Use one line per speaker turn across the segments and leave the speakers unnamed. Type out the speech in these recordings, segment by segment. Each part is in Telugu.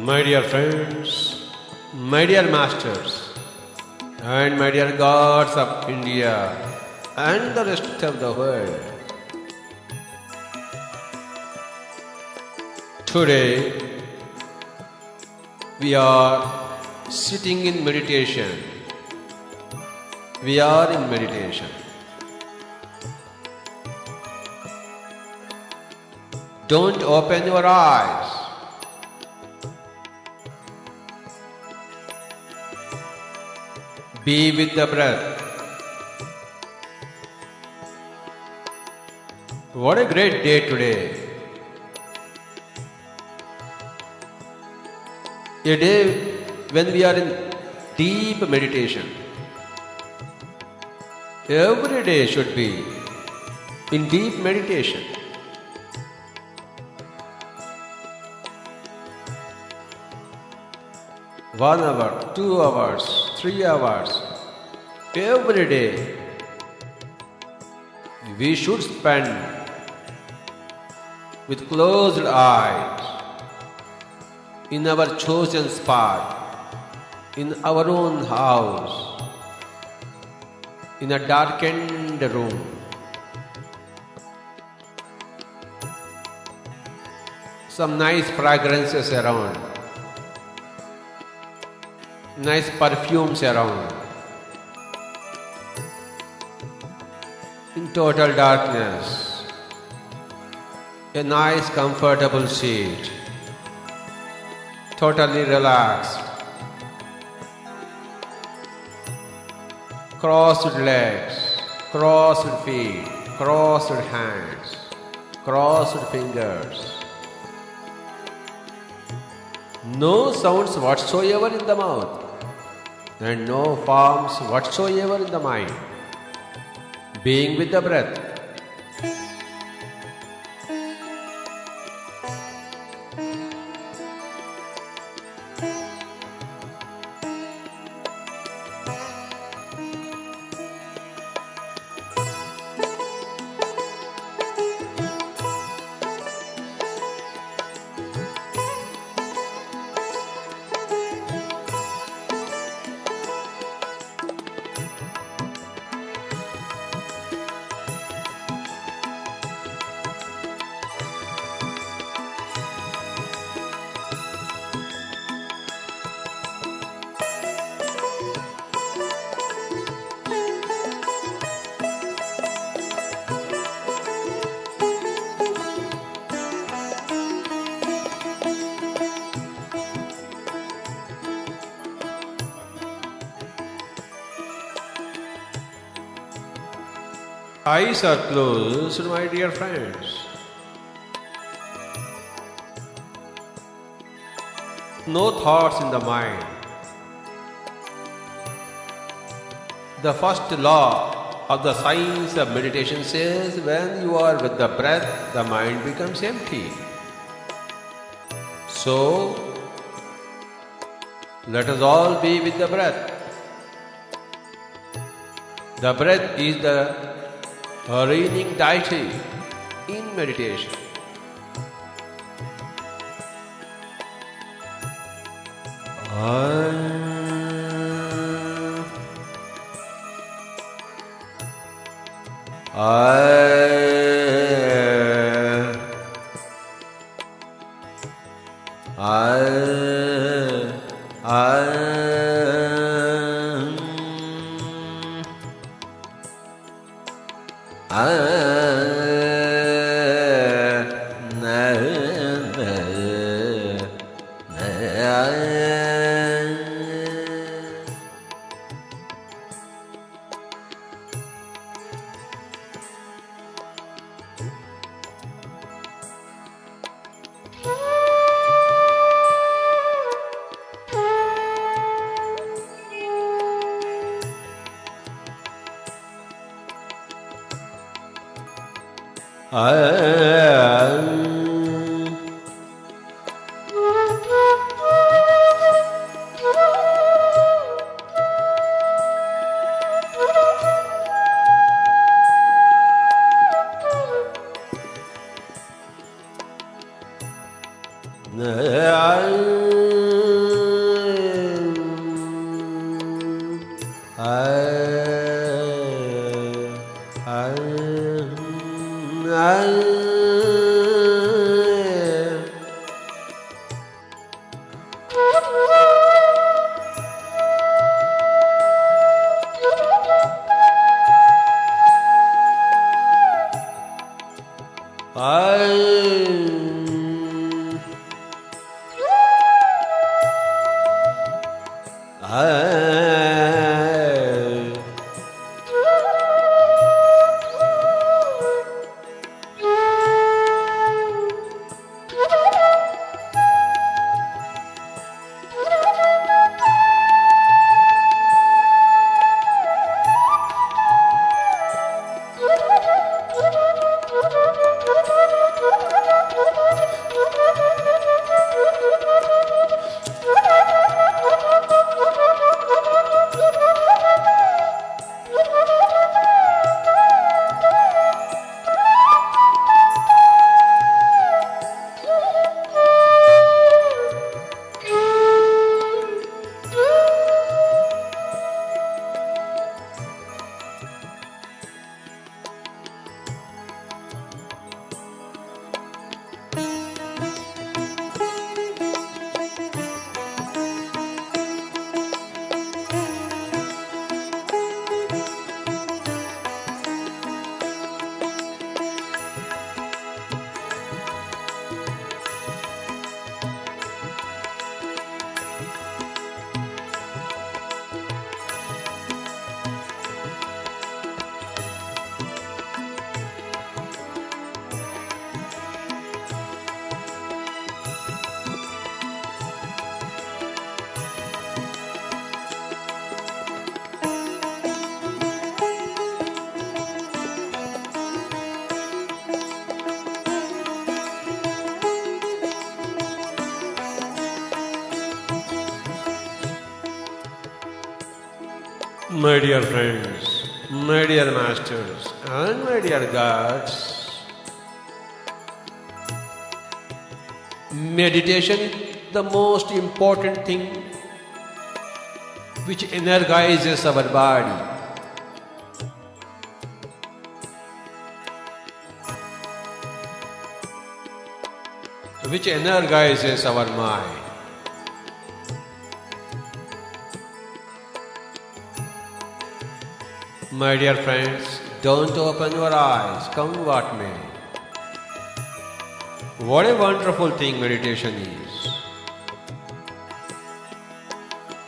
My dear friends, my dear masters, and my dear gods of India and the rest of the world. Today, we are sitting in meditation. We are in meditation. Don't open your eyes. Be with the breath. What a great day today. A day when we are in deep meditation. Every day should be in deep meditation. 1 hour, 2 hours, 3 hours, every day we should spend with closed eyes in our chosen spot, in our own house, in a darkened room. Some nice fragrances around. Nice perfumes around. In total darkness, a nice comfortable seat, totally relaxed, crossed legs, crossed feet, crossed hands, crossed fingers. No sounds whatsoever in the mouth, and no forms whatsoever in the mind, being with the breath. Eyes are closed, my dear friends. No thoughts in the mind. The first law of the science of meditation says when you are with the breath, the mind becomes empty. So, let us all be with the breath. The breath is the reigning deity in meditation. I My dear friends, my dear masters, and my dear gods, meditation is the most important thing which energizes our body, which energizes our mind. My dear friends, don't open your eyes, come what may. What a wonderful thing meditation is.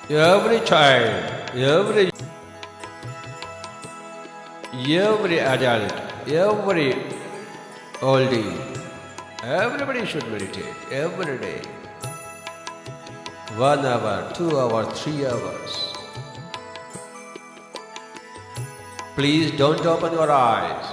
Every child, every adult, every oldie, everybody should meditate every day. 1 hour, 2 hours, 3 hours. Please don't open your eyes.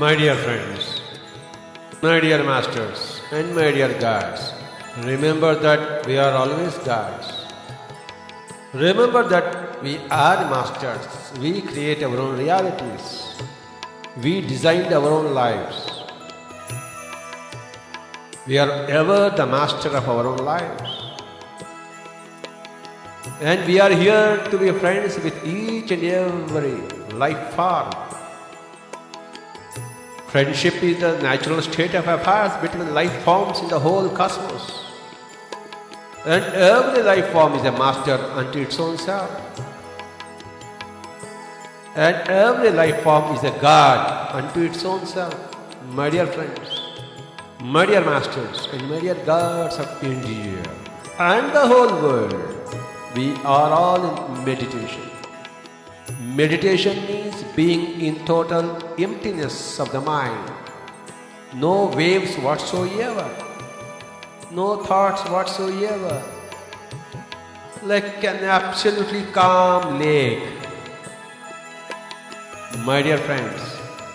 My dear friends, my dear masters, and my dear guides, remember that we are always guides. Remember that we are masters. We create our own realities. We designed our own lives. We are ever the master of our own lives. And we are here to be friends with each and every life form. Friendship is the natural state of affairs between life forms in the whole cosmos. And every life form is a master unto its own self. And every life form is a God unto its own self. My dear friends, my dear masters, and my dear gods of India, and the whole world, we are all in meditation. Meditation means being in total emptiness of the mind. No waves whatsoever. No thoughts whatsoever. Like an absolutely calm lake. My dear friends,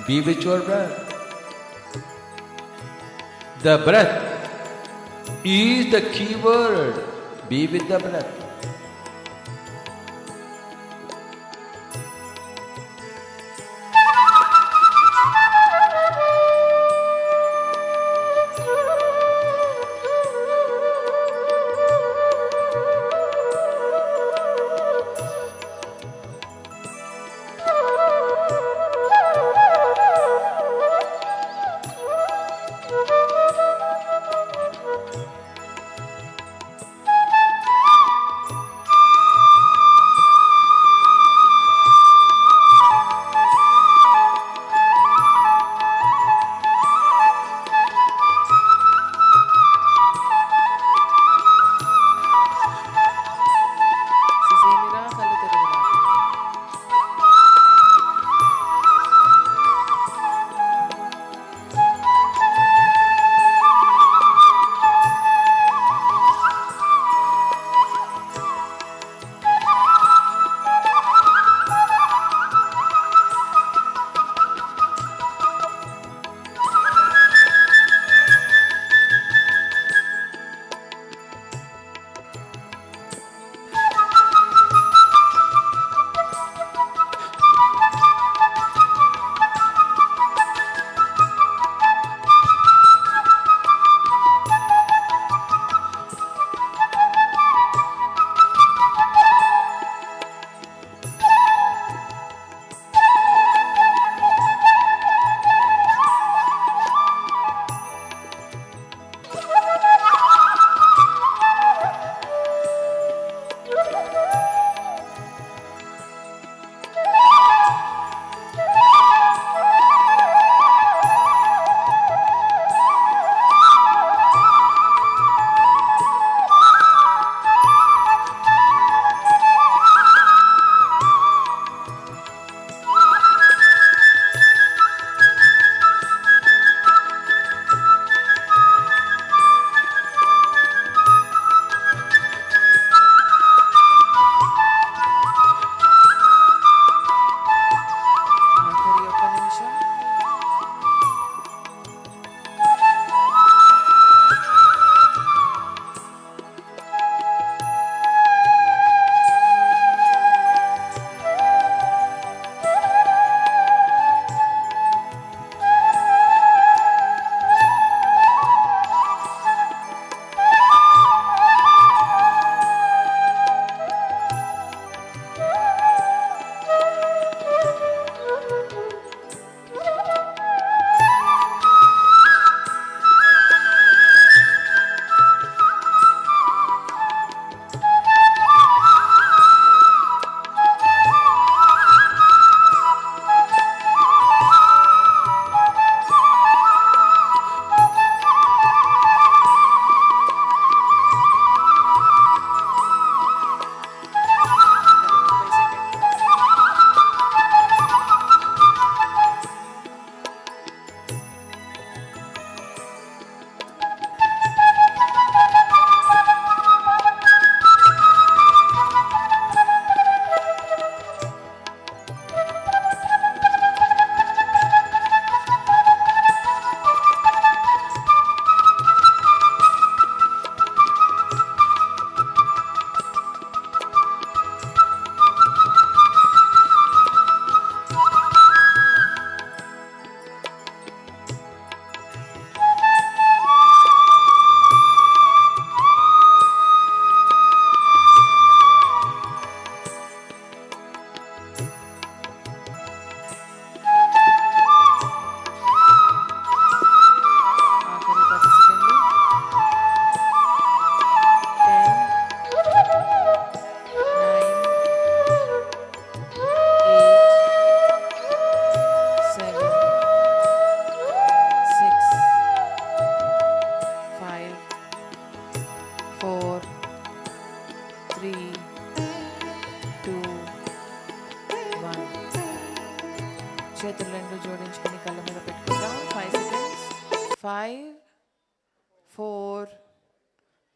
be with your breath. The breath is the key word. Be with the breath.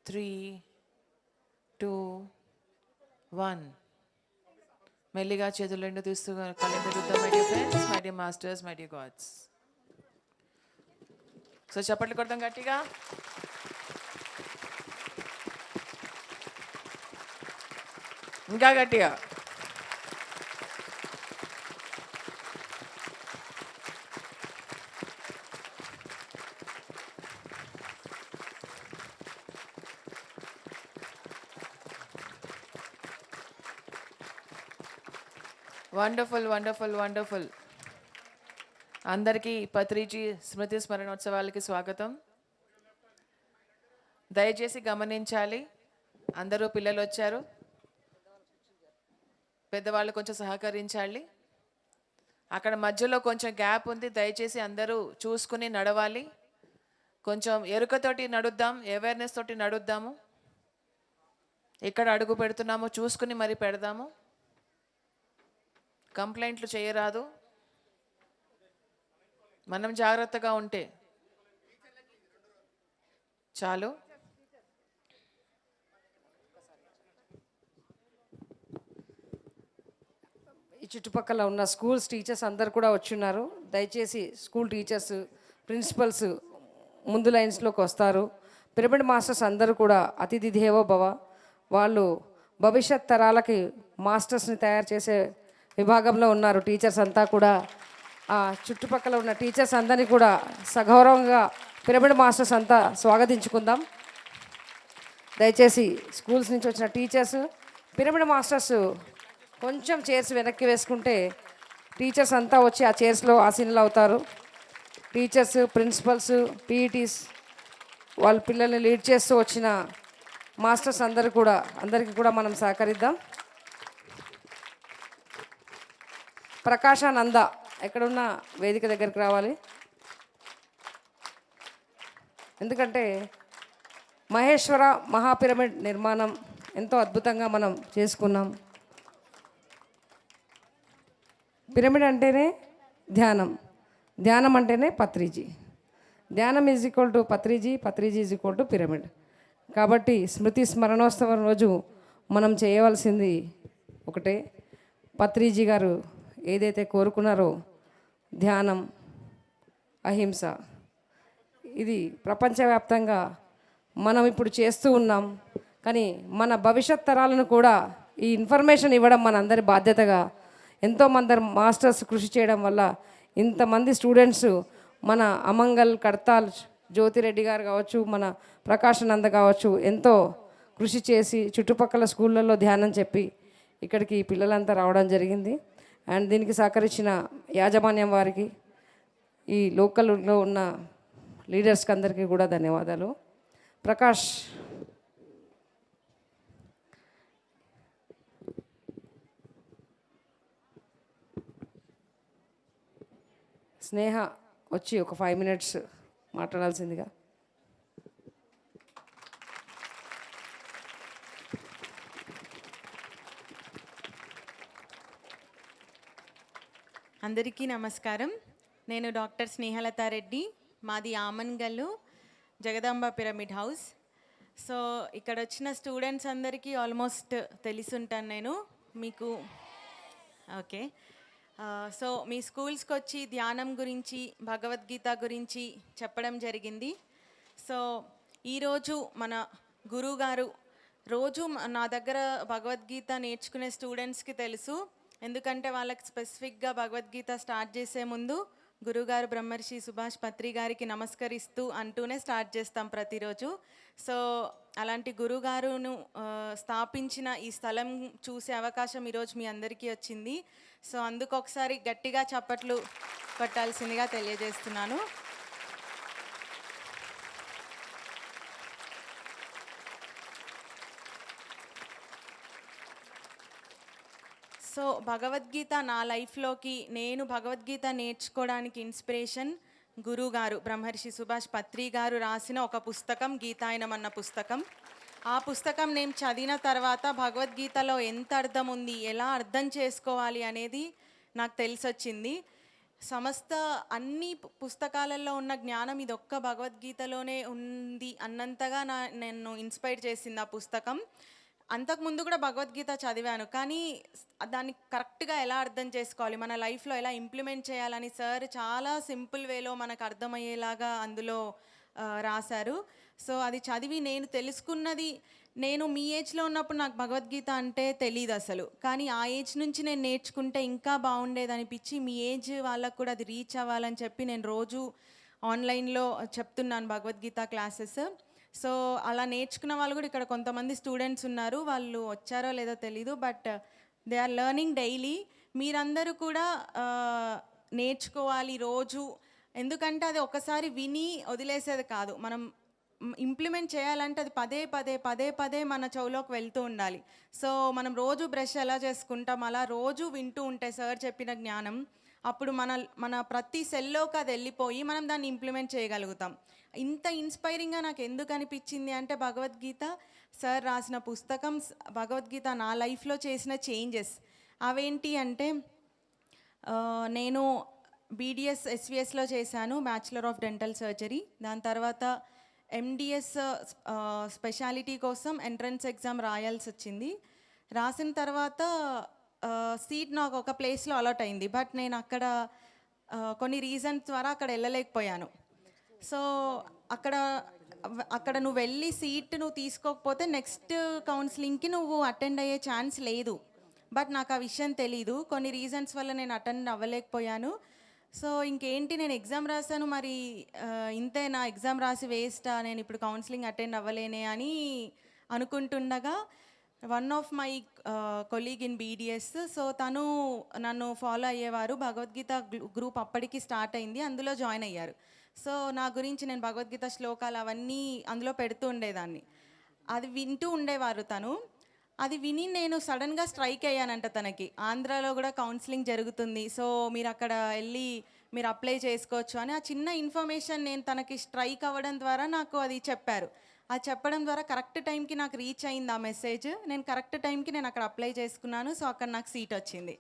3, 2, 1. మెల్లిగా చేతులు రెండు తీస్తూ కళ్ళు తెరుద్దాం my dear friends, my dear masters, my dear gods. So చప్పట్లు కొడదాం గట్టిగా. ఇంకా గట్టిగా. Wonderful wonderful wonderful. అందరికీ పత్రిజీ స్మృతి స్మరణోత్సవాలకి స్వాగతం. దయచేసి గమనించాలి, అందరూ పిల్లలు వచ్చారు, పెద్దవాళ్ళు కొంచెం సహకరించాలి. అక్కడ మధ్యలో కొంచెం గ్యాప్ ఉంది, దయచేసి అందరూ చూసుకుని నడవాలి. కొంచెం ఎరుకతోటి నడుద్దాం, అవేర్నెస్ తోటి నడుద్దాము. ఎక్కడ అడుగు పెడుతున్నామో చూసుకుని మరి పెడదాము. కంప్లైంట్లు చేయరాదు, మనం జాగ్రత్తగా ఉంటే చాలు.
ఈ చుట్టుపక్కల ఉన్న స్కూల్స్ టీచర్స్ అందరు కూడా వచ్చున్నారు. దయచేసి స్కూల్ టీచర్స్, ప్రిన్సిపల్స్ ముందు లైన్స్లోకి వస్తారు. పిరమిడ్ మాస్టర్స్ అందరూ కూడా అతిథి దేవో భవ. వాళ్ళు భవిష్యత్ తరాలకి మాస్టర్స్ని తయారు చేసే విభాగంలో ఉన్నారు. టీచర్స్ అంతా కూడా ఆ చుట్టుపక్కల ఉన్న టీచర్స్ అందరినీ కూడా సగౌరవంగా పిరమిడ్ మాస్టర్స్ అంతా స్వాగతించుకుందాం. దయచేసి స్కూల్స్ నుంచి వచ్చిన టీచర్స్, పిరమిడ్ మాస్టర్స్ కొంచెం చైర్స్ వెనక్కి వేసుకుంటే టీచర్స్ అంతా వచ్చి ఆ చైర్స్లో ఆసీనులు అవుతారు. టీచర్స్, ప్రిన్సిపల్స్, పీఈటీస్ వాళ్ళ పిల్లల్ని లీడ్ చేస్తూ వచ్చిన మాస్టర్స్ అందరికీ కూడా మనం సహకరిద్దాం. ప్రకాశానంద ఎక్కడున్న వేదిక దగ్గరికి రావాలి. ఎందుకంటే మహేశ్వర మహాపిరమిడ్ నిర్మాణం ఎంతో అద్భుతంగా మనం చేసుకున్నాం. పిరమిడ్ అంటేనే ధ్యానం, ధ్యానం అంటేనే పత్రిజీ. ధ్యానం is equal to Patriji, Patriji is equal to pyramid. కాబట్టి స్మృతి స్మరణోత్సవం రోజు మనం చేయవలసింది ఒకటే, పత్రిజీ గారు ఏదైతే కోరుకున్నారో ధ్యానం, అహింస, ఇది ప్రపంచవ్యాప్తంగా మనం ఇప్పుడు చేస్తూ ఉన్నాం. కానీ మన భవిష్యత్ తరాలను కూడా ఈ ఇన్ఫర్మేషన్ ఇవ్వడం మన అందరి బాధ్యతగా. ఎంతోమంది మాస్టర్స్ కృషి చేయడం వల్ల ఇంతమంది స్టూడెంట్స్, మన అమంగల్, కడతాల్ జ్యోతిరెడ్డి గారు కావచ్చు, మన ప్రకాశానంద కావచ్చు, ఎంతో కృషి చేసి చుట్టుపక్కల స్కూళ్ళల్లో ధ్యానం చెప్పి ఇక్కడికి పిల్లలంతా రావడం జరిగింది. అండ్ దీనికి సహకరించిన యాజమాన్యం వారికి, ఈ లోకల్లో ఉన్న లీడర్స్కి అందరికీ కూడా ధన్యవాదాలు. ప్రకాష్, స్నేహ వచ్చి ఒక 5 minutes మాట్లాడాల్సిందిగా.
అందరికీ నమస్కారం. నేను డాక్టర్ స్నేహలతారెడ్డి, మాది ఆమన్గల్లు, జగదాంబ పిరమిడ్ హౌస్. సో ఇక్కడ వచ్చిన స్టూడెంట్స్ అందరికీ ఆల్మోస్ట్ తెలుసుంటాను నేను మీకు. ఓకే, సో మీ స్కూల్స్కి వచ్చి ధ్యానం గురించి, భగవద్గీత గురించి చెప్పడం జరిగింది. సో ఈరోజు మన గురువుగారు రోజు నా దగ్గర భగవద్గీత నేర్చుకునే స్టూడెంట్స్కి తెలుసు, ఎందుకంటే వాళ్ళకి స్పెసిఫిక్గా భగవద్గీత స్టార్ట్ చేసే ముందు గురుగారు బ్రహ్మర్షి సుభాష్ పత్రి గారికి నమస్కరిస్తూ అంటూనే స్టార్ట్ చేస్తాం ప్రతిరోజు. సో అలాంటి గురుగారును స్థాపించిన ఈ స్థలం చూసే అవకాశం ఈరోజు మీ అందరికీ వచ్చింది. సో అందుకు ఒకసారి గట్టిగా చప్పట్లు కొట్టాల్సిందిగా తెలియజేస్తున్నాను. సో భగవద్గీత నా లైఫ్లోకి, నేను భగవద్గీత నేర్చుకోవడానికి ఇన్స్పిరేషన్ గురువుగారు బ్రహ్మర్షి సుభాష్ పత్రి గారు రాసిన ఒక పుస్తకం, గీతాయనం అన్న పుస్తకం. ఆ పుస్తకం నేను చదివిన తర్వాత భగవద్గీతలో ఎంత అర్థం ఉంది, ఎలా అర్థం చేసుకోవాలి అనేది నాకు తెలిసొచ్చింది. సమస్త అన్ని పుస్తకాలలో ఉన్న జ్ఞానం ఇది ఒక్క భగవద్గీతలోనే ఉంది అన్నంతగా నన్ను ఇన్స్పైర్ చేసింది ఆ పుస్తకం. అంతకుముందు కూడా భగవద్గీత చదివాను, కానీ దాన్ని కరెక్ట్గా ఎలా అర్థం చేసుకోవాలి, మన లైఫ్లో ఎలా ఇంప్లిమెంట్ చేయాలని సార్ చాలా సింపుల్ వేలో మనకు అర్థమయ్యేలాగా అందులో రాశారు. సో అది చదివి నేను తెలుసుకున్నది, నేను మీ ఏజ్లో ఉన్నప్పుడు నాకు భగవద్గీత అంటే తెలియదు అసలు, కానీ ఆ ఏజ్ నుంచి నేను నేర్చుకుంటే ఇంకా బాగుండేది అనిపించి మీ ఏజ్ వాళ్ళకు కూడా అది రీచ్ అవ్వాలని చెప్పి నేను రోజు ఆన్లైన్లో చెప్తున్నాను భగవద్గీత క్లాసెస్. సో అలా నేర్చుకున్న వాళ్ళు కూడా ఇక్కడ కొంతమంది స్టూడెంట్స్ ఉన్నారు, వాళ్ళు వచ్చారో లేదో తెలీదు, but they are learning daily. మీరందరూ కూడా నేర్చుకోవాలి రోజు, ఎందుకంటే అది ఒకసారి విని వదిలేసేది కాదు, మనం ఇంప్లిమెంట్ చేయాలంటే అది పదే పదే పదే పదే మన చెవులోకి వెళ్తూ ఉండాలి. సో మనం రోజు బ్రష్ ఎలా చేసుకుంటాం అలా రోజు వింటూ ఉంటే సార్ చెప్పిన జ్ఞానం, అప్పుడు మన ప్రతి సెల్లోకి అది వెళ్ళిపోయి మనం దాన్ని ఇంప్లిమెంట్ చేయగలుగుతాం. ఇంత ఇన్స్పైరింగ్గా నాకు ఎందుకు అనిపించింది అంటే భగవద్గీత సార్ రాసిన పుస్తకం, భగవద్గీత నా లైఫ్లో చేసిన చేంజెస్ అవేంటి అంటే, నేను బీడిఎస్ ఎస్విఎస్లో చేశాను, బ్యాచిలర్ ఆఫ్ డెంటల్ సర్జరీ. దాని తర్వాత ఎండిఎస్ స్పెషాలిటీ కోసం ఎంట్రన్స్ ఎగ్జామ్ రాయాల్సి వచ్చింది. రాసిన తర్వాత సీట్ నాకు ఒక ప్లేస్లో అలాట్ అయింది, బట్ నేను కొన్ని రీజన్స్ ద్వారా అక్కడ వెళ్ళలేకపోయాను. సో అక్కడ నువ్వు వెళ్ళి సీట్ నువ్వు తీసుకోకపోతే నెక్స్ట్ కౌన్సిలింగ్కి నువ్వు అటెండ్ అయ్యే ఛాన్స్ లేదు, బట్ నాకు ఆ విషయం తెలీదు. కొన్ని రీజన్స్ వల్ల నేను అటెండ్ అవ్వలేకపోయాను. సో ఇంకేంటి, నేను ఎగ్జామ్ రాశాను, మరి ఇంతే నా ఎగ్జామ్ రాసి వేస్టా, నేను ఇప్పుడు కౌన్సిలింగ్ అటెండ్ అవ్వలేనే అని అనుకుంటుండగా one of my colleague in BDS, so తను నన్ను ఫాలో అయ్యేవారు, భగవద్గీత గ్రూప్ అప్పటికి స్టార్ట్ అయింది, అందులో జాయిన్ అయ్యారు. సో నా గురించి నేను భగవద్గీత శ్లోకాలు అవన్నీ అందులో పెడుతూ ఉండేదాన్ని, అది వింటూ ఉండేవారు తను. అది విని నేను సడన్గా స్ట్రైక్ అయ్యానంట తనకి, ఆంధ్రాలో కూడా కౌన్సిలింగ్ జరుగుతుంది, సో మీరు అక్కడ వెళ్ళి మీరు అప్లై చేసుకోవచ్చు అని. ఆ చిన్న ఇన్ఫర్మేషన్ నేను తనకి స్ట్రైక్ అవ్వడం ద్వారా నాకు అది చెప్పారు. అది చెప్పడం ద్వారా కరెక్ట్ టైంకి నాకు రీచ్ అయింది ఆ మెసేజ్. నేను కరెక్ట్ టైంకి నేను అక్కడ అప్లై చేసుకున్నాను, సో అక్కడ నాకు సీట్ వచ్చింది.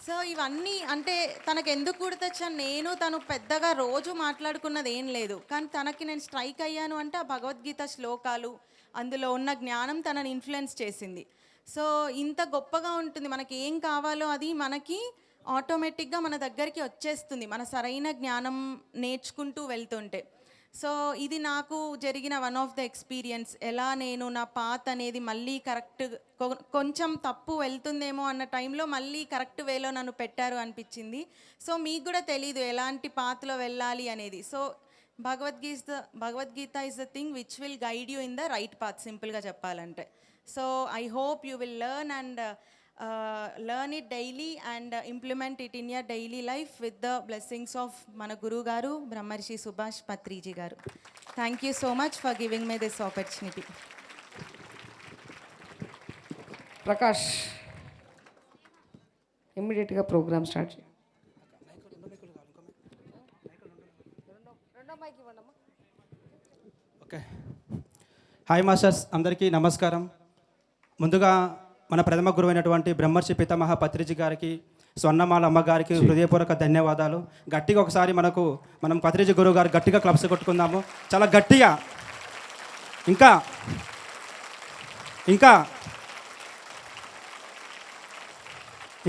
సో ఇవన్నీ అంటే తనకు ఎందుకు గుర్తొచ్చాను, నేను తను పెద్దగా రోజు మాట్లాడుకున్నది ఏం లేదు, కానీ తనకి నేను స్ట్రైక్ అయ్యాను అంటే ఆ భగవద్గీత శ్లోకాలు అందులో ఉన్న జ్ఞానం తనని ఇన్ఫ్లుయెన్స్ చేసింది. సో ఇంత గొప్పగా ఉంటుంది, మనకి ఏం కావాలో అది మనకి ఆటోమేటిక్గా మన దగ్గరికి వచ్చేస్తుంది, మన సరైన జ్ఞానం నేర్చుకుంటూ వెళ్తుంటే. సో ఇది నాకు జరిగిన వన్ ఆఫ్ ద ఎక్స్పీరియన్స్, ఎలా నేను నా పాత్ అనేది మళ్ళీ కరెక్ట్, కొంచెం తప్పు వెళ్తుందేమో అన్న టైంలో మళ్ళీ కరెక్ట్ వేలో నన్ను పెట్టారు అనిపించింది. సో మీకు కూడా తెలీదు ఎలాంటి పాత్లో వెళ్ళాలి అనేది. So Bhagavad Gita is the thing which will guide you in the right path, సింపుల్గా చెప్పాలంటే. So I hope you will learn it daily and implement it in your daily life with the blessings of mana Guru Garu Brahmarshi Subhash Patriji Garu. Thank you so much for giving me this opportunity.
Prakash ఇమ్మీడియట్గా ప్రోగ్రామ్ స్టార్ట్ చేయండి.
ఓకే, హాయ్ మాస్టర్స్, అందరికీ నమస్కారం. ముందుగా మన ప్రథమ గురువు అయినటువంటి బ్రహ్మర్షి పితామహ పత్రిజీ గారికి, స్వర్ణమాల అమ్మగారికి హృదయపూర్వక ధన్యవాదాలు. గట్టిగా ఒకసారి మనం పత్రిజీ గురువు గారు గట్టిగా క్లబ్స్ కొట్టుకుందాము, చాలా గట్టిగా. ఇంకా ఇంకా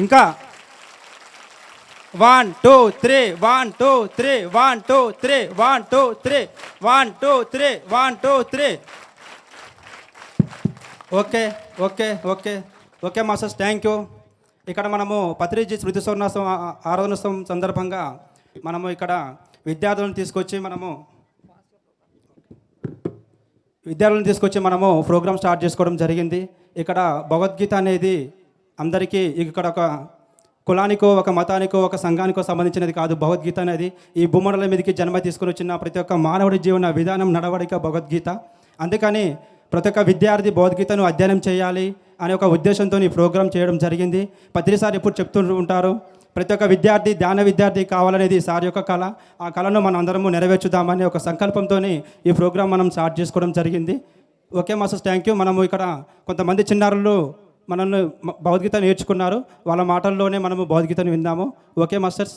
ఇంకా 1 2 3 1 2 3 1 2 3 1 2 3 1 2 3 1 2 3. Okay okay okay okay masters, thank you. ఇక్కడ మనము పత్రిజీ స్మృతి స్వర్ణోత్సవం ఆరాధనోత్సవం సందర్భంగా మనము ఇక్కడ విద్యార్థులను తీసుకొచ్చి మనము ప్రోగ్రామ్ స్టార్ట్ చేసుకోవడం జరిగింది. ఇక్కడ భగవద్గీత అనేది అందరికీ ఇక్కడ ఒక కులానికో ఒక మతానికో ఒక సంఘానికో సంబంధించినది కాదు. భగవద్గీత అనేది ఈ భూమండలం మీదకి జన్మ తీసుకొని వచ్చిన ప్రతి ఒక్క మానవుడి జీవన విధానం, నడవడిక భగవద్గీత. అందుకని ప్రతి ఒక్క విద్యార్థి భగవద్గీతను అధ్యయనం చేయాలి అనే ఒక ఉద్దేశంతో ఈ ప్రోగ్రాం చేయడం జరిగింది. పత్రిసారి ఎప్పుడు చెప్తూ ఉంటారు, ప్రతి ఒక్క విద్యార్థి ధ్యాన విద్యార్థి కావాలనేది సార్ యొక్క కళ. ఆ కళను మనం అందరము నెరవేర్చుదామనే ఒక సంకల్పంతో ఈ ప్రోగ్రాం మనం స్టార్ట్ చేసుకోవడం జరిగింది. Okay masters, thank you. మనము ఇక్కడ కొంతమంది చిన్నారులు మనల్ని భగవద్గీత నేర్చుకున్నారు, వాళ్ళ మాటల్లోనే మనము భగవద్గీతను విందాము. Okay masters.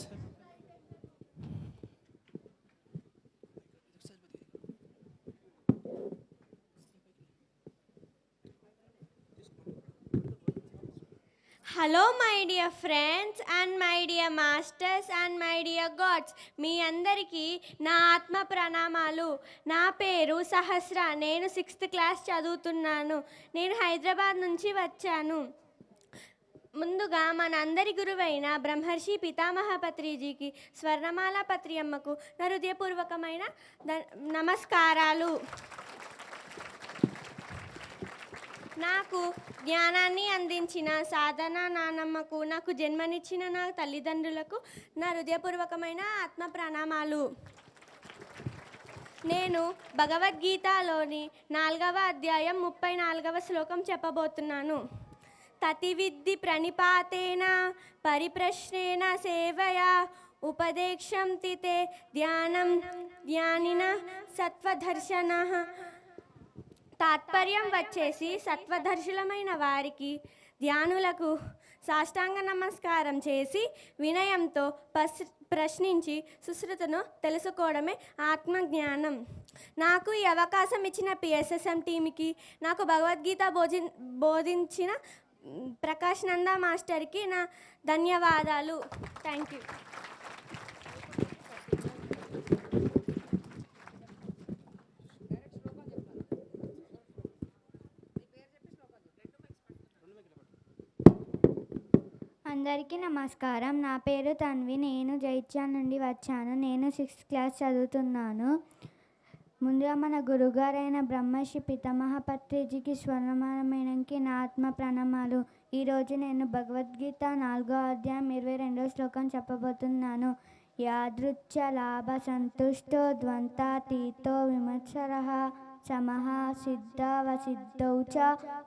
Hello my dear friends and my dear masters and my dear gods, మీ అందరికీ నా ఆత్మ ప్రణామాలు. నా పేరు సహస్ర. నేను 6th క్లాస్ చదువుతున్నాను. నేను హైదరాబాద్ నుంచి వచ్చాను. ముందుగా మన అందరి గురువైన బ్రహ్మర్షి పితామహ పత్రిజీకి, స్వర్ణమాల పత్రియమ్మకు నా హృదయపూర్వకమైన నమస్కారాలు. నాకు జ్ఞానాన్ని అందించిన సాధన నానమ్మకు, నాకు జన్మనిచ్చిన నా తల్లిదండ్రులకు నా హృదయపూర్వకమైన ఆత్మ ప్రణామాలు. నేను భగవద్గీతలోని 4వ అధ్యాయం 34వ శ్లోకం చెప్పబోతున్నాను. తతివిద్ధి ప్రణిపాతేన పరిప్రశ్నేన సేవయా ఉపదేక్షం తితే ధ్యానం ధ్యానిన సత్వదర్శన. తాత్పర్యం వచ్చేసి, సత్వదర్శులమైన వారికి, ధ్యానులకు సాష్టాంగ నమస్కారం చేసి వినయంతో ప్రశ్నించి సుశ్రుతను తెలుసుకోవడమే ఆత్మజ్ఞానం. నాకు ఈ అవకాశం ఇచ్చిన PSSM టీమ్కి, నాకు భగవద్గీత బోధించిన ప్రకాష్ నంద మాస్టర్కి నా ధన్యవాదాలు. Thank you.
అందరికీ నమస్కారం. నా పేరు తన్వి. నేను జైత్యాల నుండి వచ్చాను. నేను 6th క్లాస్ చదువుతున్నాను. ముందుగా మన గురుగారైన బ్రహ్మర్షి పితామహ పత్రిజీకి, స్వర్ణమాల మేడంకి నా ఆత్మ ప్రణామాలు. ఈరోజు నేను భగవద్గీత 4వ అధ్యాయం 22వ శ్లోకం చెప్పబోతున్నాను. యాదృచ్ఛ లాభ సంతుష్టో ద్వంద్వాతీతో విమత్సరః సమః సిద్ధావసిద్ధౌ చ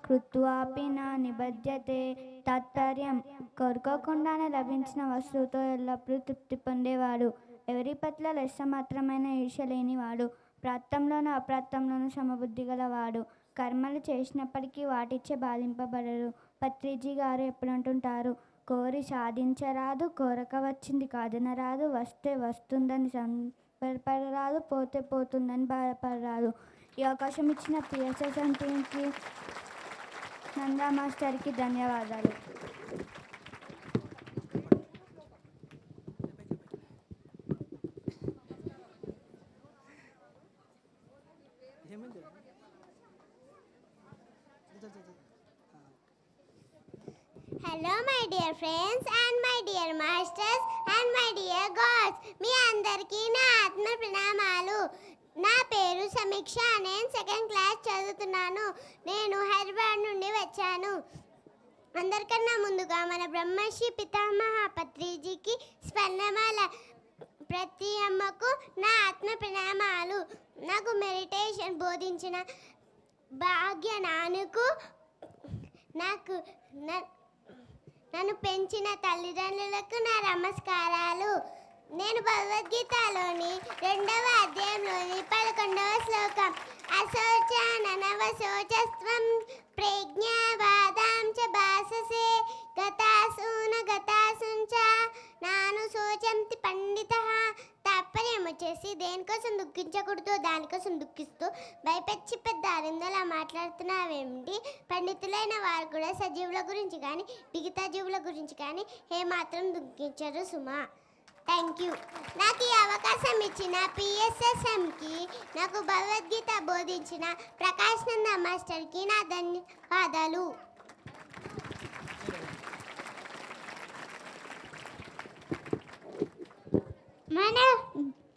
కృత్వాపి నా నిబధ్యతే. తాత్పర్యం: కోరుకోకుండానే లభించిన వస్తువుతో ఎల్లప్పుడూ తృప్తి పొందేవాడు, ఎవరి పట్ల లెస్స మాత్రమైన ఈర్ష్య లేనివాడు, ప్రాప్తంలోనూ అప్రాప్తంలోనూ సమబుద్ధి గలవాడు, కర్మలు చేసినప్పటికీ వాటిచ్చే బాధింపబడరు. పత్రిజీ గారు ఎప్పుడు అంటుంటారు, కోరి సాధించరాదు, కోరక వచ్చింది కాదనరాదు, వస్తే వస్తుందని సంబరపడరాదు, పోతే పోతుందని బాధపడరాదు. ఈ అవకాశం ఇచ్చిన PSSM టీంకి, నందా మాస్టర్కి ధన్యవాదాలు.
Hello my dear friends and my dear masters and my dear gods, మీ అందరికీ నా ఆత్మ ప్రణామాలు. నా పేరు సమీక్ష. నేను 2nd క్లాస్ చదువుతున్నాను. నేను హైదరాబాద్ నుండి వచ్చాను. అందరికన్నా ముందుగా మన బ్రహ్మర్షి పితామహ పత్రిజీకి, స్వర్ణమాల ప్రతి అమ్మకు నా ఆత్మ ప్రణామాలు. నాకు మెడిటేషన్ బోధించిన భాగ్య నాన్నకు, నన్ను పెంచిన తల్లిదండ్రులకు నా నమస్కారాలు. నేను భగవద్గీతలోని 2వ అధ్యాయంలోని 11వ శ్లోకం, అశోచననవశోచస్త్వం ప్రజ్ఞావాదాం చ భాససే గతాసూన గతాసుంచ నాను శోచంతి పండితః. తాత్పర్యం వచ్చేసి, దేనికోసం దుఃఖించకూడదు దానికోసం దుఃఖిస్తూ భయపెచ్చి పెద్ద అరిందలా మాట్లాడుతున్నావేమిటి? పండితులైన వారు కూడా సజీవుల గురించి కానీ మిగతా జీవుల గురించి కానీ ఏమాత్రం దుఃఖించరు సుమా. Thank you. నాకు ఈ అవకాశం ఇచ్చిన PSSMకి, నాకు భగవద్గీత బోధించిన ప్రకాష్ నంద మాస్టర్కి నా ధన్యవాదాలు.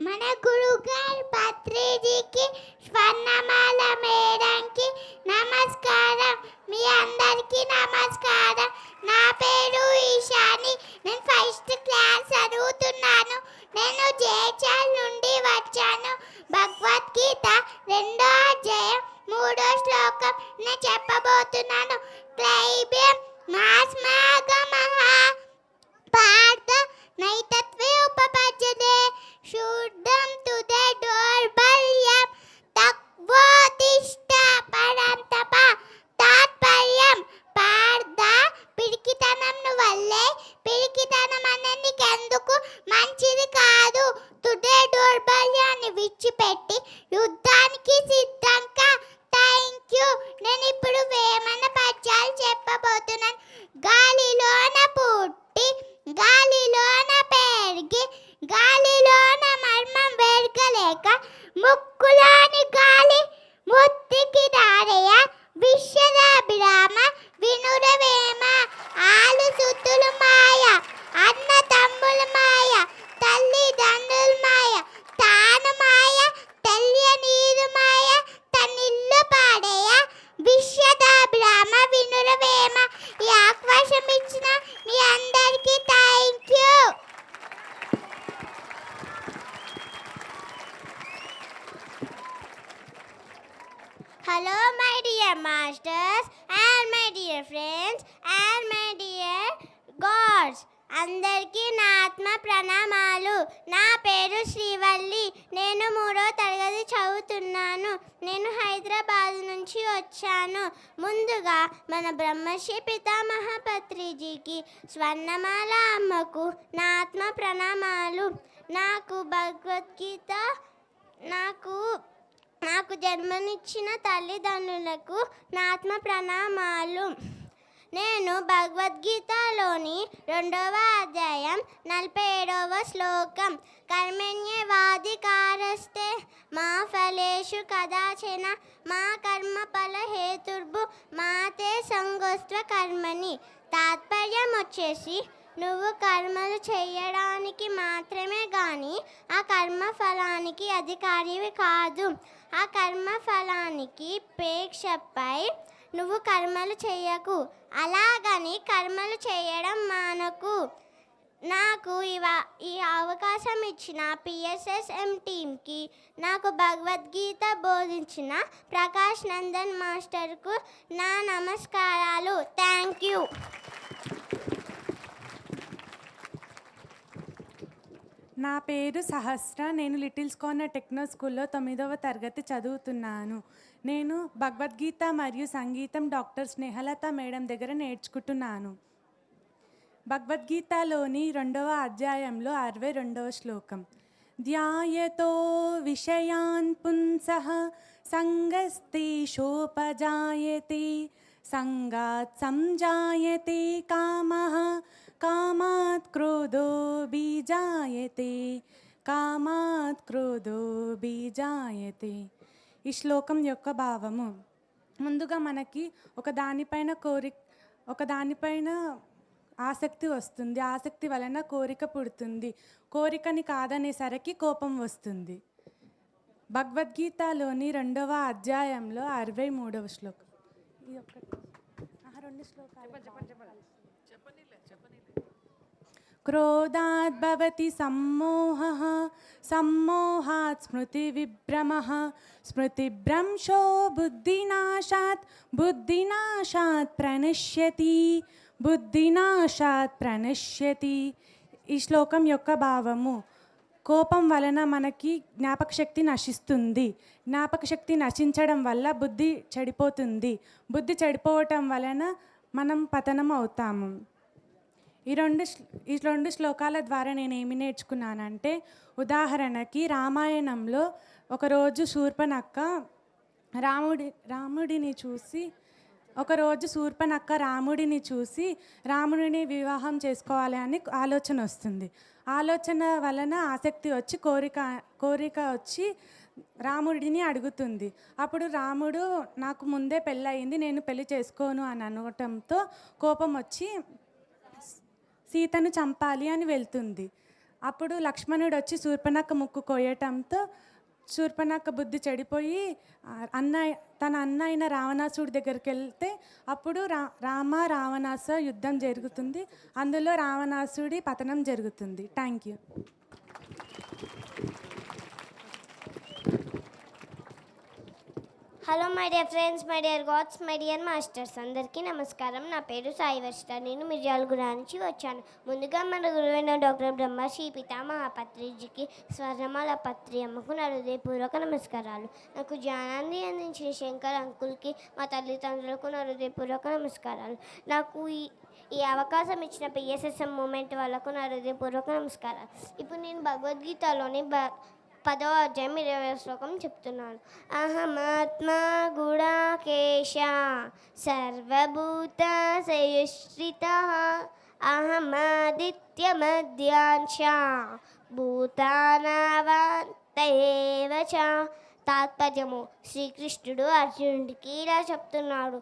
మన గురుగారు పత్రిజీకి, స్వర్ణమాల మేడంకి నమస్కారం. మీ అందరికీ నమస్కారం. నా పేరు ఈశాని. నేను 1st క్లాస్ చదువుతున్నాను. నేను జైచాల్ నుండి వచ్చాను. భగవద్గీత 2వ అధ్యాయం 3వ శ్లోకం నేను చెప్పబోతున్నాను. క్లైబ్యం మాస్మాగమః పార్థ నైతత్వే ఉపపద్యతే శుద్ధం తుదే దౌర్బల్యం తక్వోతిష్ట పరంతప. తాత్పర్యం: పార్థ, పిరికితనం వల్లే, పిరికితనం అనే నీకెందుకు మంచిది కాదు. తుదే దౌర్బల్యాన్ని విడిచిపెట్టి యుద్ధానికి సిద్ధంగా. Thank you. నేను ఇప్పుడు వేమన పద్యాలు చెప్పబోతున్నాను. గాలిలోన పుట్టి గాలిలోన పెరిగి గాలిలోన మర్మం వెరగలేక ముక్కులోని గాలి ముత్తికి దారయ విశ్వదాభిరామ వినురవేమ. ఆలు సుత్తులు మాయ, అన్న తమ్ములు మాయ, తల్లిదండ్రులు మాయ, తాను మాయ, తెలియనీరు మాయ, తనిల్లు పాడేయ విశ్వదాభిరామ వినురవేమ. ఈ అవకాశం ఇచ్చిన మీ అందరికీ thank you. Hello my dear masters and my dear friends and my dear gods. అందరికీ నా ఆత్మ ప్రణామాలు. నా పేరు శ్రీవల్లి. నేను 3వ తరగతి చదువుతున్నాను. నేను హైదరాబాద్ నుంచి వచ్చాను. ముందుగా మన బ్రహ్మశ్రీ పితామహ పత్రిజీకి, స్వర్ణమాల అమ్మకు నా ఆత్మ ప్రణామాలు. నాకు భగవద్గీత నాకు జన్మనిచ్చిన తల్లిదండ్రులకు నా ఆత్మ ప్రణామాలు. నేను భగవద్గీతలోని 2వ అధ్యాయం 47వ శ్లోకం, కర్మణ్యేవాధికారస్తే మా ఫలేషు కదాచన మా కర్మ ఫల హేతుర్భు మాతే సంగోస్త్వ కర్మని. తాత్పర్యం వచ్చేసి, నువ్వు కర్మలు చేయడానికి మాత్రమే కానీ ఆ కర్మ ఫలానికి అధికారివి కాదు. ఆ కర్మ ఫలానికి పేక్షపై నువ్వు కర్మలు చేయకు. అలాగని కర్మలు చేయడం మానకు. నాకు ఈ అవకాశం ఇచ్చిన PSSM టీమ్కి, నాకు భగవద్గీత బోధించిన ప్రకాష్ నందన్ మాస్టర్కు నా నమస్కారాలు. Thank you.
నా పేరు సహస్ర. నేను లిటిల్స్ కార్నర్ టెక్నో స్కూల్లో 9వ తరగతి చదువుతున్నాను. నేను భగవద్గీత మరియు సంగీతం డాక్టర్ స్నేహలత మేడం దగ్గర నేర్చుకుంటున్నాను. భగవద్గీతలోని 2వ అధ్యాయంలో 62వ శ్లోకం, ధ్యాయతో విషయాన్ పుంసః సంగస్తేషోపజాయతే సంగాత్ సంజాయతే కామః కామాత్ క్రోధో బీజాయతే కామాత్ క్రోధో బీజాయతే. ఈ శ్లోకం యొక్క భావము, ముందుగా మనకి ఒకదానిపైన ఆసక్తి వస్తుంది. ఆసక్తి వలన కోరిక పుడుతుంది. కోరికని కాదనేసరికి కోపం వస్తుంది. భగవద్గీతలోని 2వ అధ్యాయంలో 63వ శ్లోకం. ఈ ఒక్క 2 శ్లోకాలు క్రోధాద్ భవతి సమ్మోహః సమ్మోహాత్ స్మృతివిభ్రమః స్మృతిభ్రంశో బుద్ధినాశాత్ బుద్ధినాశాత్ ప్రణశ్యతి బుద్ధినాశాత్ ప్రణశ్యతి. ఈ శ్లోకం యొక్క భావము, కోపం వలన మనకి జ్ఞాపకశక్తి నశిస్తుంది. జ్ఞాపకశక్తి నశించడం వల్ల బుద్ధి చెడిపోతుంది. బుద్ధి చెడిపోవటం వలన మనం పతనం అవుతాము. ఈ రెండు శ్లోకాల ద్వారా నేను ఏమి నేర్చుకున్నానంటే, ఉదాహరణకి రామాయణంలో ఒకరోజు శూర్పణఖ రాముడిని చూసి రాముడిని వివాహం చేసుకోవాలి అని ఆలోచన వస్తుంది. ఆలోచన వలన ఆసక్తి వచ్చి కోరిక వచ్చి రాముడిని అడుగుతుంది. అప్పుడు రాముడు, నాకు ముందే పెళ్ళయింది, నేను పెళ్లి చేసుకోను అని అనటంతో కోపం వచ్చి సీతను చంపాలి అని వెళ్తుంది. అప్పుడు లక్ష్మణుడు వచ్చి శూర్పణఖ ముక్కు కోయటంతో శూర్పణఖ బుద్ధి చెడిపోయి తన అన్న అయిన రావణాసుడి దగ్గరికి వెళ్తే అప్పుడు రావణాస యుద్ధం జరుగుతుంది. అందులో రావణాసుడి పతనం జరుగుతుంది. Thank you.
Hello my dear friends, my dear God's, my dear masters, అందరికీ నమస్కారం. నా పేరు సాయి వర్షిత. నేను మిర్యాలగూడ నుంచి వచ్చాను. ముందుగా మన గురువైన డాక్టర్ బ్రహ్మశ్రీ పితామహ పత్రిజీకి, స్వర్ణమాల పత్రి అమ్మకు నా హృదయపూర్వక నమస్కారాలు. నాకు జ్ఞానాన్ని అందించిన శంకర్ అంకుల్కి, మా తల్లిదండ్రులకు నా హృదయపూర్వక నమస్కారాలు. నాకు ఈ అవకాశం ఇచ్చిన PSSM మూమెంట్ వాళ్ళకు నా హృదయపూర్వక నమస్కారాలు. ఇప్పుడు నేను భగవద్గీతలోని 10వ అధ్యాయం 20వ శ్లోకం చెప్తున్నాను. అహమాత్మా గుడాకేశ సర్వభూత సయుశ్రిత అహమాదిత్యమధ్యాంశ భూతానావాంతయేవ చ. తాత్పర్యము: శ్రీకృష్ణుడు అర్జునుడికి ఇలా చెప్తున్నాడు,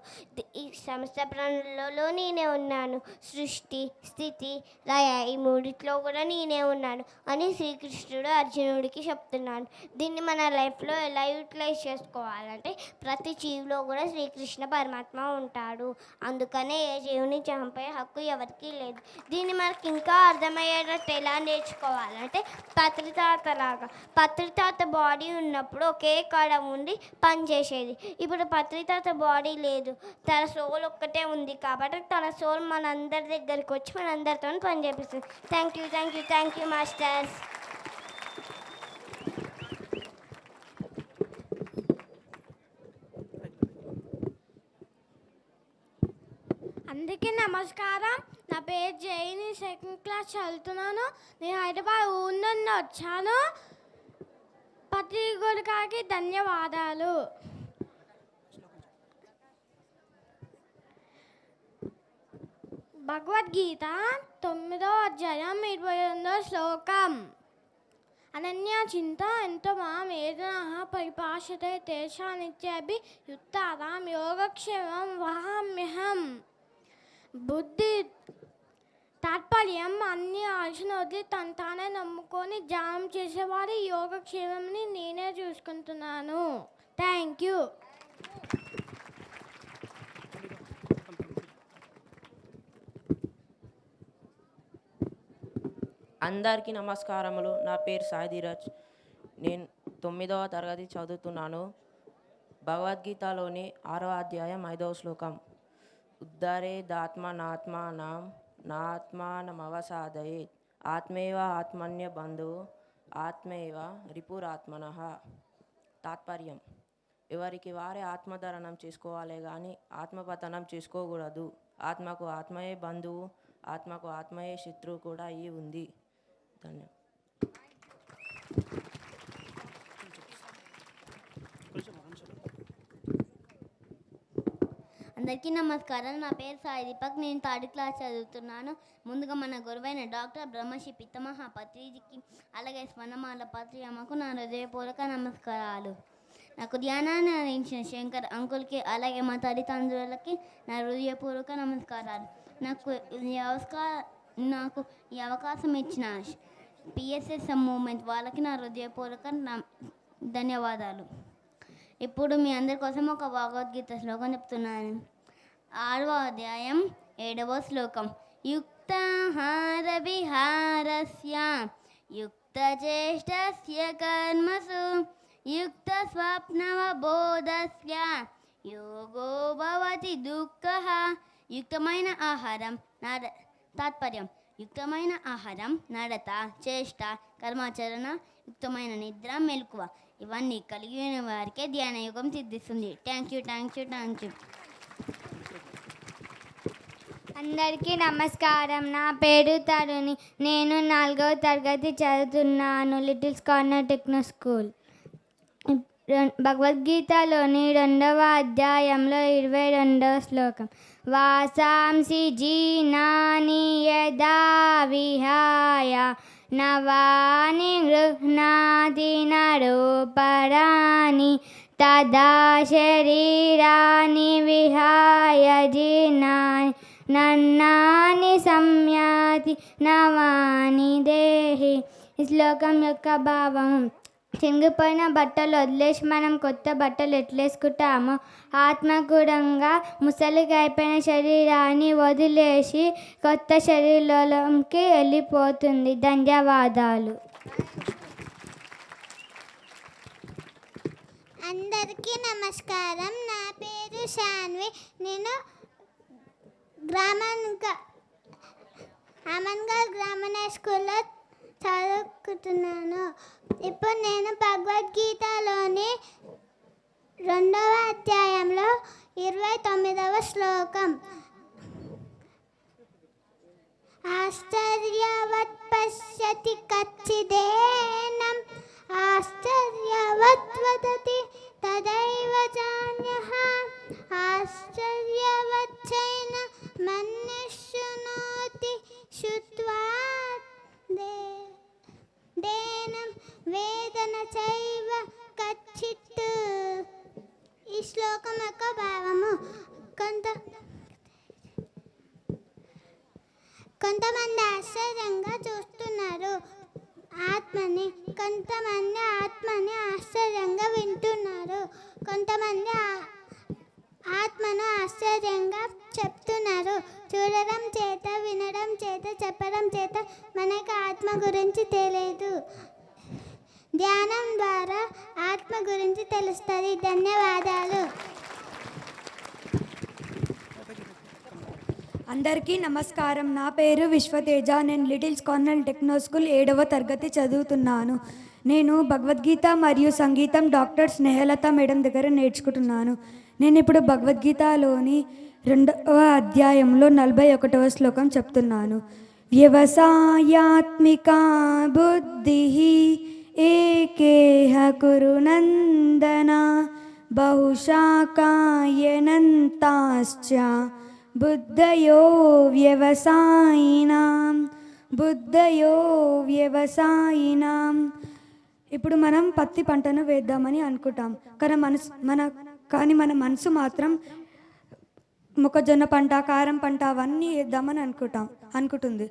ఈ సమస్త ప్రాణులలో నేనే ఉన్నాను, సృష్టి, స్థితి, లయ ఈ మూడిట్లో కూడా నేనే ఉన్నాను అని శ్రీకృష్ణుడు అర్జునుడికి చెప్తున్నాడు. దీన్ని మన లైఫ్లో ఎలా యూటిలైజ్ చేసుకోవాలంటే ప్రతి జీవిలో కూడా శ్రీకృష్ణ పరమాత్మ ఉంటాడు, అందుకనే ఏ జీవుని చంపే హక్కు ఎవరికీ లేదు. దీన్ని మనకి ఇంకా అర్థమయ్యేటట్టు ఎలా నేర్చుకోవాలంటే పత్రితాతలాగా. పత్రితాత బాడీ ఉన్నప్పుడు ఒకే కాడ ఉండి పనిచేసేది. ఇప్పుడు పత్రితాత బాడీ లేదు, తన సోల్ ఒక్కటే ఉంది కాబట్టి తన సోల్ మనందరి దగ్గరికి వచ్చి మనందరితో పని చేపిస్తుంది. Thank you, thank you, thank you masters.
అందరికీ నమస్కారం. నా పేరు జైని, 2nd క్లాస్ చదువుతున్నాను. నేను హైదరాబాద్ ఊరు నుండి వచ్చాను. పత్రికకి ధన్యవాదాలు. భగవద్గీత 9వ అధ్యాయం 22వ శ్లోకం. అనన్య చింత ఎంతో మాం ఏదన పరిభాషతే తేషానిత్యభి యుక్తారాం యోగక్షేమం వహామ్యహం. బుద్ధి తాత్పర్యం: అన్ని ఆలోచన వదిలి తన తానే నమ్ముకొని ధ్యానం చేసేవారి యోగక్షేమంని నేనే చూసుకుంటున్నాను. Thank you.
అందరికీ నమస్కారములు. నా పేరు సాయిధీరజ్. నేను 9వ తరగతి చదువుతున్నాను. భగవద్గీతలోని 6వ అధ్యాయం 5వ శ్లోకం. ఉద్ధరేదాత్మనాత్మానం నాత్మానమవసాదయేత్ ఆత్మేవ ఆత్మన్య బంధువు ఆత్మేవ రిపురాత్మనః. తాత్పర్యం: ఎవరికి వారే ఆత్మధరణం చేసుకోవాలే కానీ ఆత్మపతనం చేసుకోకూడదు. ఆత్మకు ఆత్మయే బంధువు, ఆత్మకు ఆత్మయే శత్రువు కూడా అయి ఉంది. ధన్యవాదాలు.
అందరికీ నమస్కారం. నా పేరు సాయి దీపక్. నేను 3rd క్లాస్ చదువుతున్నాను. ముందుగా మన గురువైన డాక్టర్ బ్రహ్మశ్రీ పితామహ పత్రిజీకి అలాగే స్వర్ణమాల పత్రి అమ్మకు నా హృదయపూర్వక నమస్కారాలు. నాకు ధ్యానాన్ని అందించిన శంకర్ అంకుల్కి అలాగే మా తల్లిదండ్రులకి నా హృదయపూర్వక నమస్కారాలు. నాకు ఈ అవకాశం ఇచ్చిన PSSM మూమెంట్ వాళ్ళకి నా హృదయపూర్వక ధన్యవాదాలు. ఇప్పుడు మీ అందరి కోసం ఒక భగవద్గీత శ్లోకం చెప్తున్నాను. 6వ అధ్యాయం 7వ శ్లోకం. యుక్తాహార విహారస్య యుక్తచేష్టస్య కర్మసు యుక్త స్వప్నవబోధస్య యోగో భవతి దుఃఖః. యుక్తమైన ఆహారం తాత్పర్యం: యుక్తమైన ఆహారం, నడత, చేష్ట, కర్మాచరణ, యుక్తమైన నిద్ర, మెలకువ ఇవన్నీ కలిగిన వారికే ధ్యాన యోగం సిద్ధిస్తుంది. Thank you, thank you, thank you.
అందరికీ నమస్కారం. నా పేరు తరుణి. నేను 4వ తరగతి చదువుతున్నాను, లిటిల్స్ కార్నర్ టెక్నో స్కూల్. భగవద్గీతలోని 2వ అధ్యాయంలో 22వ శ్లోకం. వాసాంసి జీనాని యదా విహాయ నవాని గృహ్ణాతి నరోపరాణి తదా శరీరాని విహాయ జీనాని నన్నాని సంయాతి నవాని దేహి. ఈ శ్లోకం యొక్క భావం: చినిగిపోయిన బట్టలు వదిలేసి మనం కొత్త బట్టలు ఎట్లేసుకుంటామో ఆత్మ కూడా ముసలిగా అయిపోయిన శరీరాన్ని వదిలేసి కొత్త శరీరంలోకి వెళ్ళిపోతుంది. ధన్యవాదాలు.
అందరికీ నమస్కారం. నా పేరు శాన్వి. నేను అమన్గల్ గ్రామీణ స్కూల్లో చదువుకుంటున్నాను. ఇప్పుడు నేను భగవద్గీతలోని 2వ అధ్యాయంలో 29వ శ్లోకం. ఆశ్చర్యవత్ పశ్యతి కచ్చిదేనం ఆశ్చర్యవత్ వదతి తదైవ చాన్యః ఆశ్చర్యవచ్చైన మన్యశృణోతి శుత్వా దేనం వేదన చైవ కచ్చిత్. ఈ శ్లోకం యొక్క భావము కొంతమంది ఆశ్చర్యంగా చూస్తున్నారు ఆత్మని, కొంతమంది ఆత్మని ఆశ్చర్యంగా వింటున్నారు, కొంతమంది ఆత్మను ఆశ్చర్యంగా చెప్తున్నారు. చూడడం చేత, వినడం చేత, చెప్పడం చేత మనకు ఆత్మ గురించి తెలియదు. ధ్యానం ద్వారా ఆత్మ గురించి తెలుస్తుంది. ధన్యవాదాలు.
అందరికీ నమస్కారం. నా పేరు విశ్వతేజ. నేను లిటిల్స్ కార్నల్ టెక్నో స్కూల్ 7వ తరగతి చదువుతున్నాను. నేను భగవద్గీత మరియు సంగీతం డాక్టర్ స్నేహలత మేడం దగ్గర నేర్చుకుంటున్నాను. నేను ఇప్పుడు భగవద్గీతలోని 2వ అధ్యాయంలో 41వ శ్లోకం చెప్తున్నాను. వ్యవసాయాత్మికా బుద్ధి ఏకేహ కురు నందన బహుశాకాయనంతాశ్చ బుద్ధయో వ్యవసాయినాం. ఇప్పుడు మనం పత్తి పంటను వేద్దామని అనుకుంటాం, కానీ మన మనసు మాత్రం మొక్కజొన్న పంట, కారం పంట అవన్నీ వేద్దామని అనుకుంటుంది.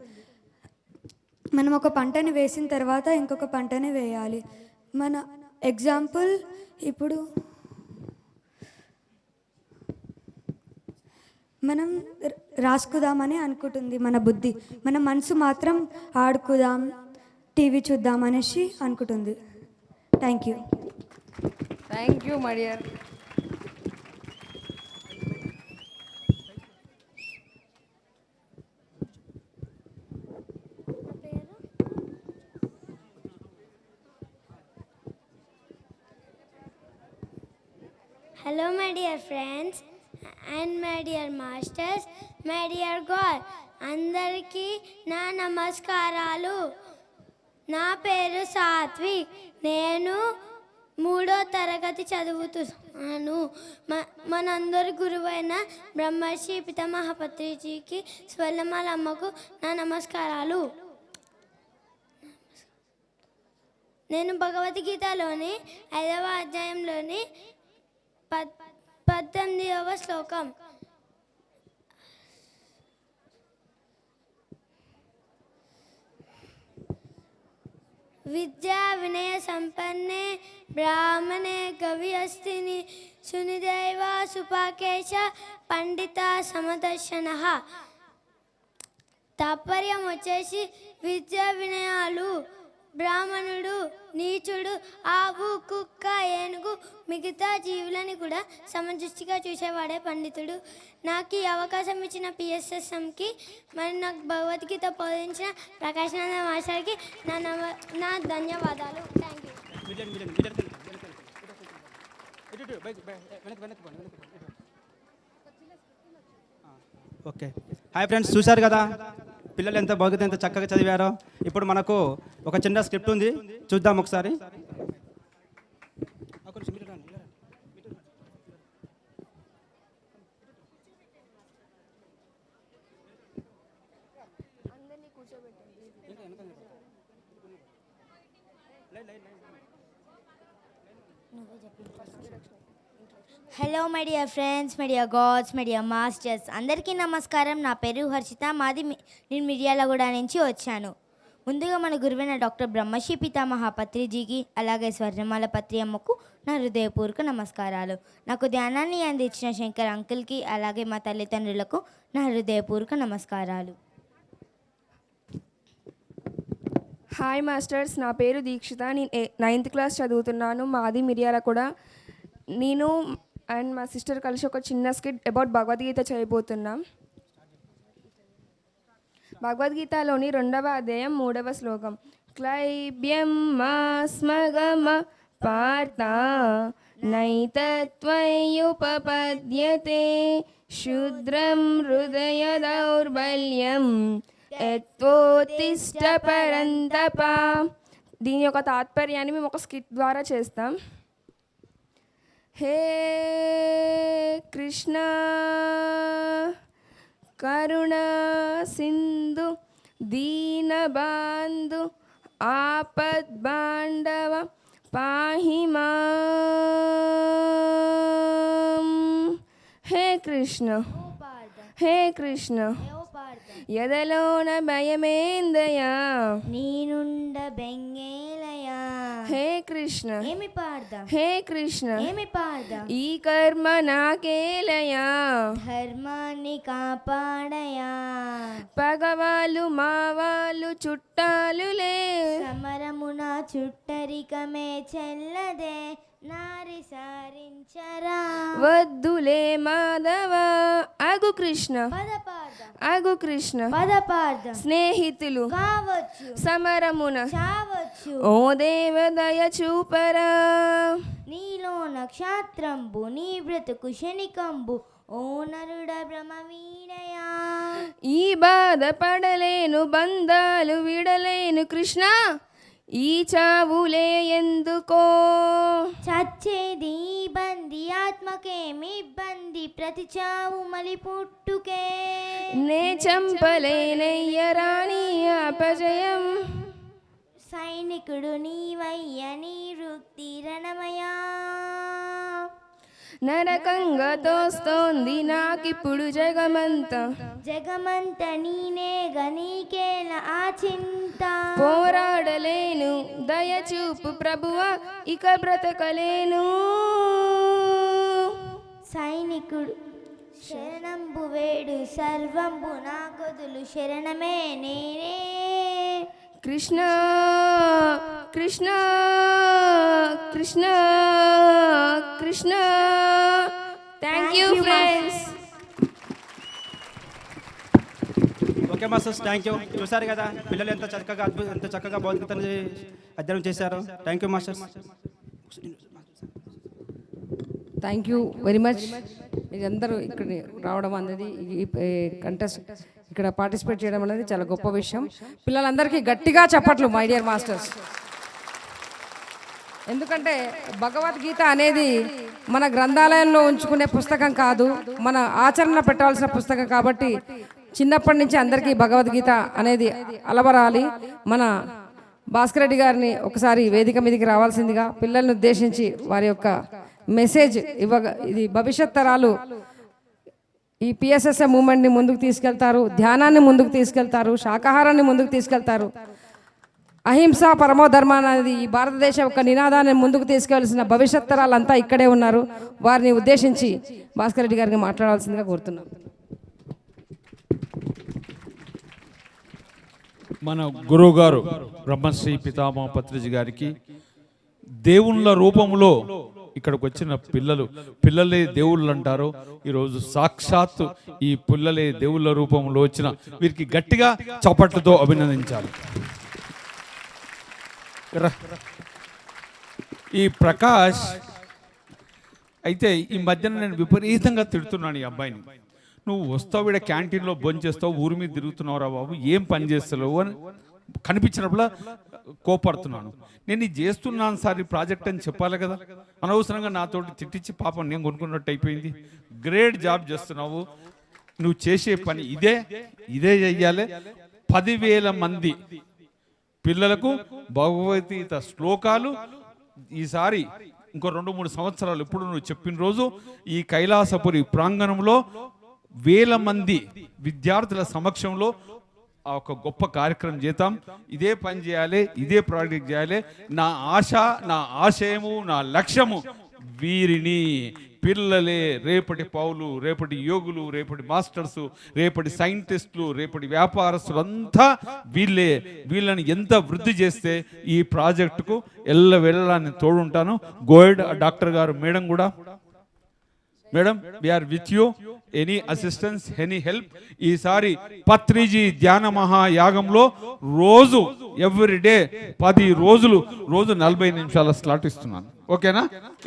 మనం ఒక పంటని వేసిన తర్వాత ఇంకొక పంటని వేయాలి. మన ఎగ్జాంపుల్ ఇప్పుడు మనం రాసుకుదామని అనుకుంటుంది మన బుద్ధి, మన మనసు మాత్రం ఆడుకుదాం, టీవీ చూద్దాం అనేసి అనుకుంటుంది. Thank you
my dear.
Hello my dear friends and my dear masters, my dear God. అందరికీ నా నమస్కారాలు. నా పేరు సాత్విక్. నేను 3వ తరగతి చదువుతున్నాను. మనందరి గురువైన బ్రహ్మర్షి పితామహ పత్రిజీకి, స్వర్ణమాలమ్మకు నా నమస్కారాలు. నేను భగవద్గీతలోని 5వ అధ్యాయంలోని 18వ శ్లోకం, విద్యా వినయ సంపన్నే బ్రాహ్మణే కవి అస్తిని సునిదైవ సుపాకేశ పండిత సమదర్శన. తాత్పర్యం వచ్చేసి విద్యా వినయాలు బ్రాహ్మణుడు, నీచుడు, ఆవు, కుక్క, ఏనుగు, మిగతా జీవులని కూడా సమదృష్టిగా చూసేవాడే పండితుడు. నాకు ఈ అవకాశం ఇచ్చిన పిఎస్ఎస్ఎంకి, మరి నాకు భగవద్గీత బోధించిన ప్రకాశానంద మాస్టర్కి నా ధన్యవాదాలు. Thank you.
Okay, hi friends, చూశారు కదా పిల్లలు ఎంత భగవద్గీత ఎంత చక్కగా చదివారో. ఇప్పుడు మనకు ఒక చిన్న స్క్రిప్ట్ ఉంది, చూద్దాం ఒకసారి.
Hello my dear friends, my dear God's, my dear masters, అందరికీ నమస్కారం. నా పేరు హర్షిత. నేను మిర్యాలగూడ నుంచి వచ్చాను. ముందుగా మన గురువైన డాక్టర్ బ్రహ్మశ్రీ పితామహ పత్రిజీకి, అలాగే స్వర్ణమాల పత్రి అమ్మకు నా హృదయపూర్వక నమస్కారాలు. నాకు ధ్యానాన్ని అందించిన శంకర్ అంకుల్కి, అలాగే మా తల్లిదండ్రులకు నా హృదయపూర్వక నమస్కారాలు.
హాయ్ మాస్టర్స్, నా పేరు దీక్షిత. నేను 9th క్లాస్ చదువుతున్నాను. మాది మిర్యాలగూడ. నేను అండ్ మా సిస్టర్ కలిసి ఒక చిన్న స్కిట్ అబౌట్ భగవద్గీత చేయబోతున్నాం. భగవద్గీతలోని 2వ అధ్యాయం 3వ శ్లోకం. క్లైబ్యం స్మగమ పార్థ నైతత్వయుపపద్యతే శూద్రం హృదయ దౌర్బల్యం యత్వోత్తిష్ట పరంతప దీని యొక్క తాత్పర్యాన్ని మేము ఒక స్కిట్ ద్వారా చేస్తాం. హే కృష్ణ కరుణ సింధు దీనబంధు ఆపద్ బాంధవ పాహి మాం. హే కృష్ణ హే కృష్ణ ఎదలోన భయమేందయా
నేనుండ బెంగేలయా.
హే కృష్ణ
ఏమి పాడదా
హే కృష్ణ
ఏమి పాడదా
ఈ కర్మ నాకేలయా
ధర్మాన్ని కాపాడయా.
పగవాళ్ళు మావాళ్ళు చుట్టాలులే
సమరమున చుట్టరికమే చెల్లదే నారి సారించరా.
వద్దులే మాధవ అగు కృష్ణ
పదపార్థ
అగు కృష్ణ
పదపార్థ
స్నేహితులు
కావచ్చు
సమరమున
చావచ్చు.
ఓ దేవదయ చూపరా.
నీలో నక్షత్రంబు నీ బ్రతుకు శనికంబు ఓ నరుడ భ్రమ వీడయా.
ఈ బాధ పడలేను బంధాలు విడలేను కృష్ణ ఈ చావులే ఎందుకో.
చచ్చేది బంది ఆత్మకేమి ఇబ్బంది ప్రతి చావు మలి పుట్టుకే.
నే చంపలేనయ్యరాని అపజయం
సైనికుడు నీవయ్య నీ వృత్తి రణమయా.
నరకంగా తోస్తోంది నాకిప్పుడు జగమంతా
జగమంత నీనేగ నీకేల ఆ చింత.
పోరాడలేను దయచూపు ప్రభువా ఇక బ్రతకలేను.
సైనికుడు శరణంబు వేడు సర్వంబు నా కొదులు శరణమే నేనే.
Krishna Krishna Krishna Krishna. Thank you friends.
Okay masters, thank you. చూసారు కదా పిల్లలు ఎంత చక్కగా భగవద్గీతను అధ్యయనం చేశారు. Thank you masters.
Thank you very much. మీరందరూ ఇక్కడ రావడం అనేది ఈ కంటెస్ట్ ఇక్కడ పార్టిసిపేట్ చేయడం అనేది చాలా గొప్ప విషయం. పిల్లలందరికీ గట్టిగా చప్పట్లు మై డియర్ మాస్టర్స్. ఎందుకంటే భగవద్గీత అనేది మన గ్రంథాలయంలో ఉంచుకునే పుస్తకం కాదు, మన ఆచరణ పెట్టాల్సిన పుస్తకం. కాబట్టి చిన్నప్పటి నుంచి అందరికీ భగవద్గీత అనేది అలవరాలి. మన భాస్కర్ రెడ్డి గారిని ఒకసారి వేదిక మీదకి రావాల్సిందిగా పిల్లల్ని ఉద్దేశించి వారి యొక్క మెసేజ్ ఇది భవిష్యత్ తరాలు ఈ పిఎస్ఎస్ఏ మూమెంట్ని ముందుకు తీసుకెళ్తారు, ధ్యానాన్ని ముందుకు తీసుకెళ్తారు, శాకాహారాన్ని ముందుకు తీసుకెళ్తారు. అహింస పరమోధర్మ అనేది ఈ భారతదేశ యొక్క నినాదాన్ని ముందుకు తీసుకెళ్లాల్సిన భవిష్యత్ తరాలంతా ఇక్కడే ఉన్నారు. వారిని ఉద్దేశించి భాస్కర్ రెడ్డి గారిని మాట్లాడాల్సిందిగా కోరుతున్నాం.
మన గురువు గారు బ్రహ్మశ్రీ పితామహ పత్రిజీ గారికి దేవుళ్ళ రూపంలో ఇక్కడికి వచ్చిన పిల్లలే దేవుళ్ళు అంటారు. ఈరోజు సాక్షాత్తు ఈ పిల్లలే దేవుళ్ళ రూపంలో వచ్చిన వీరికి గట్టిగా చప్పట్లతో అభినందించాలి. ఈ ప్రకాష్ అయితే ఈ మధ్యన నేను విపరీతంగా తిడుతున్నాను ఈ అబ్బాయిని. నువ్వు వస్తావు ఇక్కడ క్యాంటీన్లో భోంచేస్తావు, ఊరి మీద తిరుగుతున్నావురా బాబు, ఏం పని చేస్తావు అని కనిపించినప్పుడు కోపడుతున్నాను. నేను ఇది చేస్తున్నాను సార్ ఈ ప్రాజెక్ట్ అని చెప్పాలి కదా. అనవసరంగా నాతోటి తిట్టించి పాపం నేను కొనుక్కున్నట్టు అయిపోయింది. గ్రేట్ జాబ్ చేస్తున్నావు, నువ్వు చేసే పని ఇదే చెయ్యాలి. 10,000 మంది పిల్లలకు భగవద్గీత శ్లోకాలు ఈసారి ఇంకో 2-3 సంవత్సరాలు ఇప్పుడు నువ్వు చెప్పిన రోజు ఈ కైలాసపురి ప్రాంగణంలో 1000 మంది విద్యార్థుల సమక్షంలో ఒక గొప్ప కార్యక్రమం చేద్దాం. ఇదే పని చేయాలి, ఇదే ప్రాజెక్ట్ చేయాలి. నా ఆశ, నా ఆశయము, నా లక్ష్యము వీరిని పిల్లలే రేపటి పౌలు, రేపటి యోగులు, రేపటి మాస్టర్సు, రేపటి సైంటిస్టులు, రేపటి వ్యాపారస్తులు అంతా వీళ్ళని ఎంత వృద్ధి చేస్తే ఈ ప్రాజెక్టుకు వెళ్ళాలని తోడుంటాను. గోల్డ్ డాక్టర్ గారు మేడం కూడా, madam we are with you. Any assistance, any help. ఈసారి పత్రిజీ ధ్యాన మహాయాగంలో రోజు ఎవ్రీడే 10 రోజులు రోజు 40 నిమిషాల స్లాట్ ఇస్తున్నాను. ఓకేనా?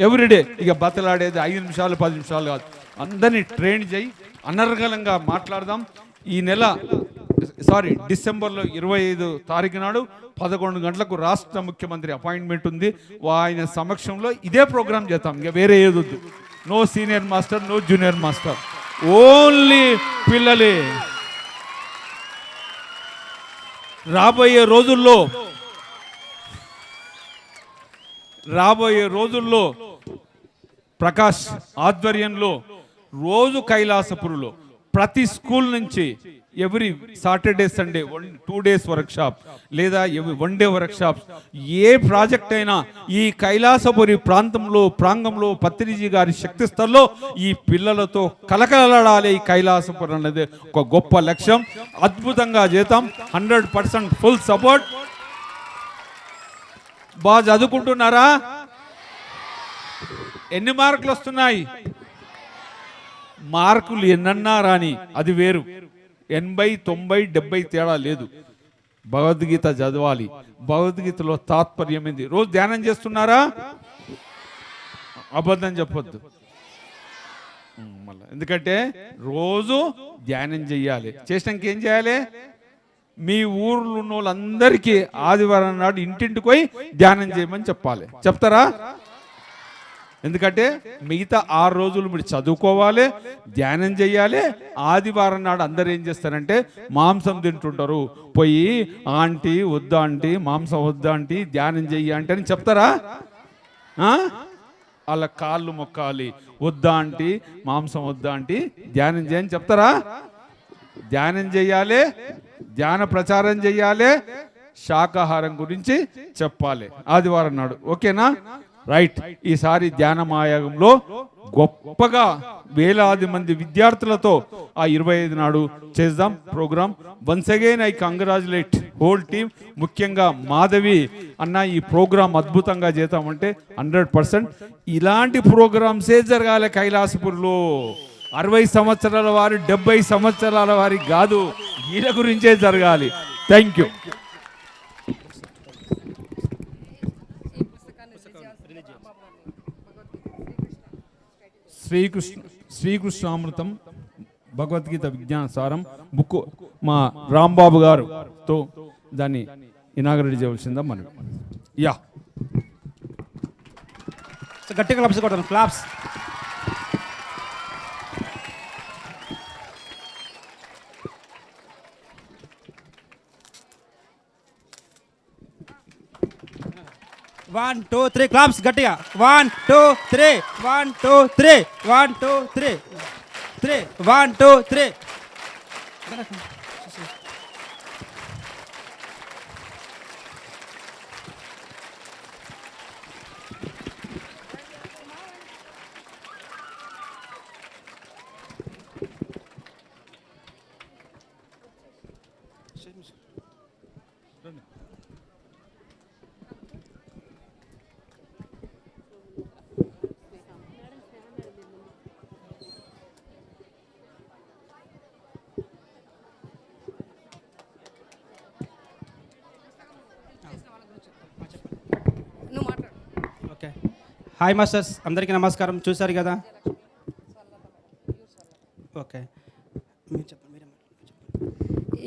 ఎవ్రీడే. ఇక బతలాడేది 5 నిమిషాలు 10 నిమిషాలు కాదు. అందరినీ ట్రైన్ చేయి, అనర్గళంగా మాట్లాడదాం. ఈ నెల డిసెంబర్లో 25 తారీఖు నాడు 11 గంటలకు రాష్ట్ర ముఖ్యమంత్రి అపాయింట్మెంట్ ఉంది. ఆయన సమక్షంలో ఇదే ప్రోగ్రాం చేద్దాం. ఇంకా వేరే ఏదొద్దు. No senior master, no junior master, only పిల్లలే. రాబోయే రోజుల్లో ప్రకాష్ ఆధ్వర్యంలో రోజు కైలాసపురులో ప్రతి స్కూల్ నుంచి every Saturday Sunday 2 days workshop లేదా 1 day వర్క్షాప్స్, ఏ ప్రాజెక్ట్ అయినా ఈ కైలాసపురి ప్రాంగంలో పత్రిజీ గారి శక్తి స్థల్లో ఈ పిల్లలతో కలకలలాడాలి. ఈ కైలాసపురం అనేది ఒక గొప్ప లక్ష్యం. అద్భుతంగా చేద్దాం. 100% ఫుల్ సపోర్ట్. బాగా చదువుకుంటున్నారా? ఎన్ని మార్కులు వస్తున్నాయి? మార్కులు ఎన్నన్నా రాని అది వేరు. 80, 90, 70 తేడా లేదు. భగవద్గీత చదవాలి. భగవద్గీతలో తాత్పర్యం ఏంది? రోజు ధ్యానం చేస్తున్నారా? అబద్ధం చెప్పొద్దు మళ్ళీ, ఎందుకంటే రోజు ధ్యానం చెయ్యాలి. చేసినాక ఏం చేయాలి? మీ ఊర్లో ఉన్న వాళ్ళందరికీ ఆదివారం నాడు ఇంటింటికి పోయి ధ్యానం చేయమని చెప్పాలి. చెప్తారా? ఎందుకంటే మిగతా 6 రోజులు మీరు చదువుకోవాలి, ధ్యానం చేయాలి. ఆదివారం నాడు అందరు ఏం చేస్తారంటే మాంసం తింటుంటారు. పోయి ఆంటీ వద్దా ఆంటీ, మాంసం వద్దా ఆంటీ, ధ్యానం చెయ్యి అంటే అని చెప్తారా? వాళ్ళ కాళ్ళు మొక్కాలి. వద్దా ఆంటీ, మాంసం వద్దా ఆంటీ, ధ్యానం చేయని చెప్తారా? ధ్యానం చెయ్యాలి, ధ్యాన ప్రచారం చెయ్యాలి, శాకాహారం గురించి చెప్పాలి ఆదివారం నాడు. ఓకేనా? రైట్. ఈసారి ధ్యాన మాయాగంలో గొప్పగా వేలాది మంది విద్యార్థులతో ఆ 25 నాడు చేద్దాం programme. Once again I congratulate whole team. ముఖ్యంగా మాధవి అన్న, ఈ ప్రోగ్రాం అద్భుతంగా చేద్దామంటే 100% ఇలాంటి ప్రోగ్రామ్సే జరగాలి కైలాసపూర్లో. 60 సంవత్సరాల వారి, 70 సంవత్సరాల వారి కాదు, వీళ్ళ గురించే జరగాలి. Thank you. శ్రీకృష్ణామృతం భగవద్గీత విజ్ఞాన సారం బుక్ మా రాంబాబు గారుతో దాన్ని ఇనాగరేట్ చేయవలసిందా మనం. యా,
గట్టిగా క్లాప్స్ కొడతాను. Claps. One, two, three, claps గట్టిగా. 1, 2, 3, 1, 2, 3, 1, 2, 3, 3, 1, 2, 3. ఓకే. హాయ్ మాస్టర్స్, అందరికీ నమస్కారం. చూశారు కదా? ఓకే,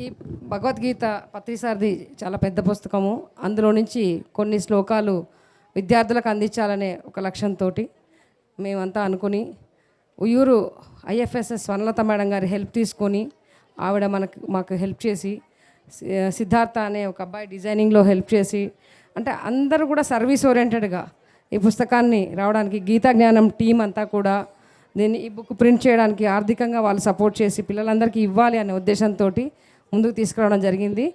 ఈ భగవద్గీత పత్రిసారిది చాలా పెద్ద పుస్తకము. అందులో నుంచి కొన్ని శ్లోకాలు విద్యార్థులకు అందించాలనే ఒక లక్ష్యంతో మేమంతా అనుకుని ఉయ్యూరు IFSS వనలత మేడం గారి హెల్ప్ తీసుకొని ఆవిడ మాకు హెల్ప్ చేసి, సిద్ధార్థ అనే ఒక అబ్బాయి డిజైనింగ్లో హెల్ప్ చేసి, అంటే అందరూ కూడా సర్వీస్ ఓరియంటెడ్గా ఈ పుస్తకాన్ని రావడానికి గీతా జ్ఞానం టీం అంతా కూడా దీన్ని ఈ బుక్ ప్రింట్ చేయడానికి ఆర్థికంగా వాళ్ళు సపోర్ట్ చేసి పిల్లలందరికీ ఇవ్వాలి అనే ఉద్దేశంతో ముందుకు తీసుకురావడం జరిగింది.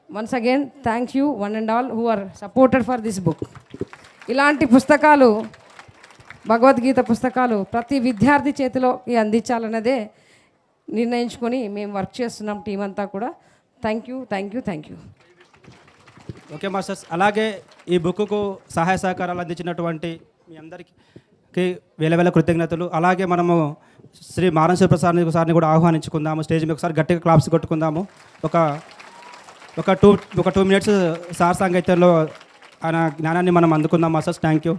Once again thank you one and all who are supported for this book. ఇలాంటి పుస్తకాలు, భగవద్గీత పుస్తకాలు ప్రతి విద్యార్థి చేతిలోకి అందించాలన్నదే నిర్ణయించుకొని మేము వర్క్ చేస్తున్నాం టీం అంతా కూడా. Thank you, thank you, thank you.
Okay masters, అలాగే ఈ బుక్కు సహాయ సహకారాలు అందించినటువంటి మీ అందరికీ వేల కృతజ్ఞతలు. అలాగే మనము శ్రీ మారంశ్వర ప్రసాద్ సార్ని కూడా ఆహ్వానించుకుందాము. స్టేజ్ మీద ఒకసారి గట్టిగా క్లాప్స్ కొట్టుకుందాము. ఒక 2 minutes సార్ సాంగత్యంలో ఆయన జ్ఞానాన్ని మనం అందుకుందాం masters. Thank you.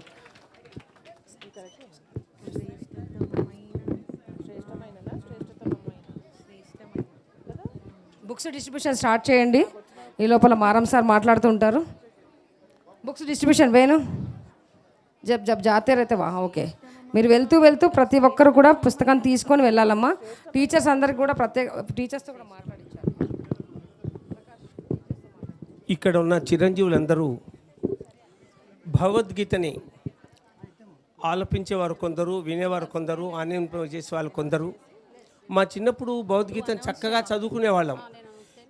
Books distribution start చేయండి. ఈ లోపల మారం సార్ మాట్లాడుతూ ఉంటారు. బుక్స్ డిస్ట్రిబ్యూషన్ వేణు జబ్ జబ్ జాతే రైతే వా. ఓకే, మీరు వెళ్తూ వెళ్తూ ప్రతి ఒక్కరు కూడా పుస్తకాన్ని తీసుకొని వెళ్ళాలమ్మా. టీచర్స్ అందరికి కూడా టీచర్స్తో కూడా మాట్లాడించారు.
ఇక్కడ ఉన్న చిరంజీవులందరూ భగవద్గీతని ఆలపించేవారు కొందరు, వినేవారు కొందరు, చేసే వాళ్ళు కొందరు. మా చిన్నప్పుడు భగవద్గీతను చక్కగా చదువుకునేవాళ్ళం.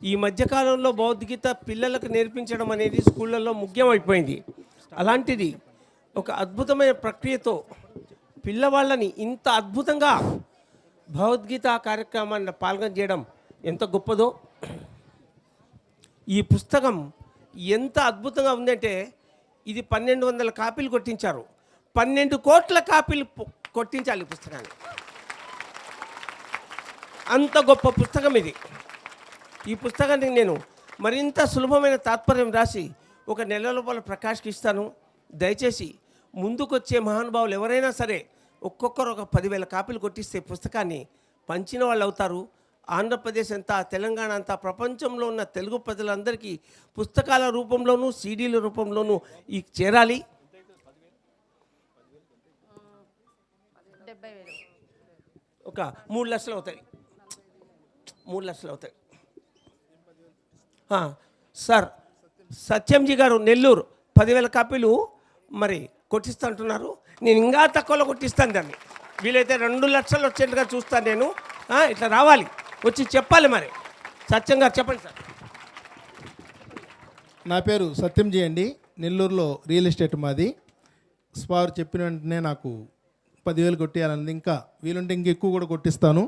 ఈ మధ్యకాలంలో భగవద్గీత పిల్లలకు నేర్పించడం అనేది స్కూళ్ళల్లో ముఖ్యమైపోయింది. అలాంటిది ఒక అద్భుతమైన ప్రక్రియతో పిల్లవాళ్ళని ఇంత అద్భుతంగా భగవద్గీత కార్యక్రమాన్ని పాల్గొనడం ఎంత గొప్పదో. ఈ పుస్తకం ఎంత అద్భుతంగా ఉందంటే ఇది 1200 కాపీలు కొట్టించారు. 12 కోట్ల కాపీలు కొట్టించాలి ఈ పుస్తకాన్ని. అంత గొప్ప పుస్తకం ఇది. ఈ పుస్తకానికి నేను మరింత సులభమైన తాత్పర్యం రాసి ఒక నెల లోపల ప్రకాష్కి ఇస్తాను. దయచేసి ముందుకొచ్చే మహానుభావులు ఎవరైనా సరే ఒక్కొక్కరు ఒక 10,000 కాపీలు కొట్టిస్తే పుస్తకాన్ని పంచిన వాళ్ళు అవుతారు. ఆంధ్రప్రదేశ్ అంతా, తెలంగాణ అంతా, ప్రపంచంలో ఉన్న తెలుగు ప్రజలందరికీ పుస్తకాల రూపంలోనూ సీడీల రూపంలోనూ ఈ చేరాలి. ఒక 3 లక్షలు అవుతాయి. 3 లక్షలు అవుతాయి. సార్ సత్యంజీ గారు నెల్లూరు 10,000 కాపీలు మరి కొట్టిస్తా అంటున్నారు. నేను ఇంకా తక్కువలో కొట్టిస్తాను దాన్ని. వీలైతే 2 లక్షలు వచ్చేట్టుగా చూస్తాను నేను. ఇట్లా రావాలి, వచ్చి చెప్పాలి. మరి సత్యం గారు చెప్పండి సార్.
నా పేరు సత్యంజీ అండి. నెల్లూరులో రియల్ ఎస్టేట్ మాది. స్పార్ చెప్పిన వెంటనే నాకు 10,000 కొట్టేయాలని, ఇంకా వీలుంటే ఇంక ఎక్కువ కూడా కొట్టిస్తాను.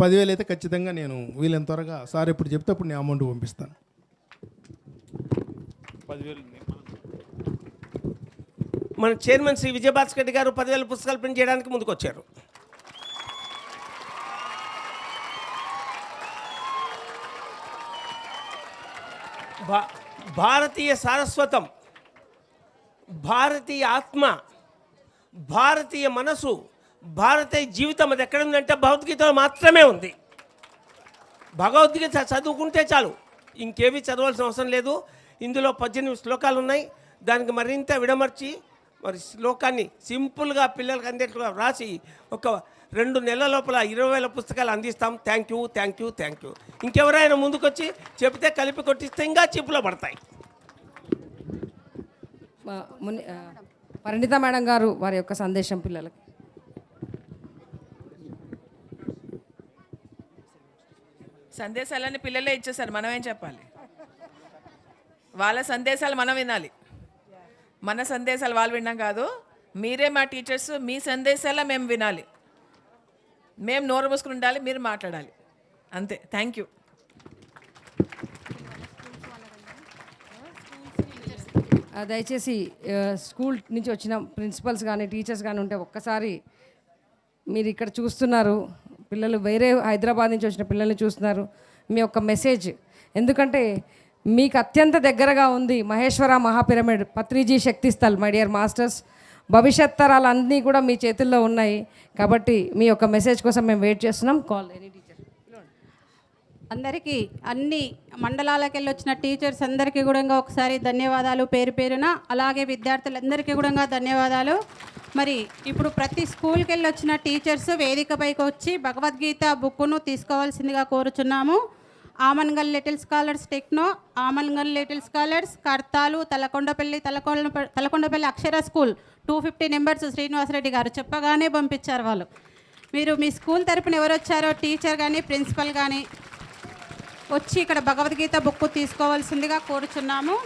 10,000 అయితే ఖచ్చితంగా నేను వీలైన త్వరగా సార్ ఎప్పుడు చెప్తే అప్పుడు నేను అమౌంట్ పంపిస్తాను.
10,000
మన చైర్మన్ శ్రీ విజయభాస్కర్ రెడ్డి గారు 10,000 పుస్తకాలు ప్రింట్ చేయడానికి ముందుకు వచ్చారు. భారతీయ సారస్వతం, భారతీయ ఆత్మ, భారతీయ మనసు, భారతీయ జీవితం అది ఎక్కడ ఉందంటే భగవద్గీతలో మాత్రమే ఉంది. భగవద్గీత చదువుకుంటే చాలు, ఇంకేవి చదవాల్సిన అవసరం లేదు. ఇందులో 18 శ్లోకాలు ఉన్నాయి. దానికి మరింత విడమర్చి మరి శ్లోకాన్ని సింపుల్గా పిల్లలకు అందేట్లుగా రాసి ఒక 2 నెలల లోపల 20,000 పుస్తకాలు అందిస్తాం. Thank you, thank you, thank you. ఇంకెవరైనా ముందుకొచ్చి చెప్తే కలిపి కొట్టిస్తే ఇంకా చిప్పులో పడతాయి.
పరిణిత మేడం గారు వారి యొక్క సందేశం పిల్లలకి.
సందేశాలన్నీ పిల్లలే ఇచ్చేసారు, మనం ఏం చెప్పాలి? వాళ్ళ సందేశాలు మనం వినాలి. మన సందేశాలు వాళ్ళు వినడం కాదు. మీరే మా టీచర్స్, మీ సందేశాల మేము వినాలి. మేము నోరు మూసుకుని ఉండాలి, మీరు మాట్లాడాలి, అంతే. Thank you.
దయచేసి స్కూల్ నుంచి వచ్చిన ప్రిన్సిపల్స్ కానీ టీచర్స్ కానీ ఉంటే ఒక్కసారి మీరు ఇక్కడ చూస్తున్నారు, పిల్లలు వేరే హైదరాబాద్ నుంచి వచ్చిన పిల్లల్ని చూస్తున్నారు. మీ యొక్క మెసేజ్ ఎందుకంటే మీకు అత్యంత దగ్గరగా ఉంది మహేశ్వర మహాపిరమిడ్, Patriji Shaktisthal. My dear masters, భవిష్యత్ తరాలన్నీ కూడా మీ చేతుల్లో ఉన్నాయి. కాబట్టి మీ యొక్క మెసేజ్ కోసం మేము వెయిట్ చేస్తున్నాం. Call any teacher.
అందరికీ, అన్ని మండలాలకు వెళ్ళి వచ్చిన టీచర్స్ అందరికీ కూడా ఒకసారి ధన్యవాదాలు పేరు పేరున. అలాగే విద్యార్థులందరికీ కూడా ధన్యవాదాలు. మరి ఇప్పుడు ప్రతి స్కూల్కి వెళ్ళి వచ్చిన టీచర్స్ వేదికపైకి వచ్చి భగవద్గీత బుక్కును తీసుకోవాల్సిందిగా కోరుచున్నాము. Amangal little scholars techno, Amangal little scholars, కర్తాలు, తలకొండపల్లి అక్షర స్కూల్ 250 నెంబర్స్ శ్రీనివాసరెడ్డి గారు చెప్పగానే పంపించారు వాళ్ళు. మీరు మీ స్కూల్ తరపున ఎవరు వచ్చారో టీచర్ కానీ ప్రిన్సిపల్ కానీ వచ్చి ఇక్కడ భగవద్గీత బుక్ తీసుకోవాల్సిందిగా కోరుచున్నాము.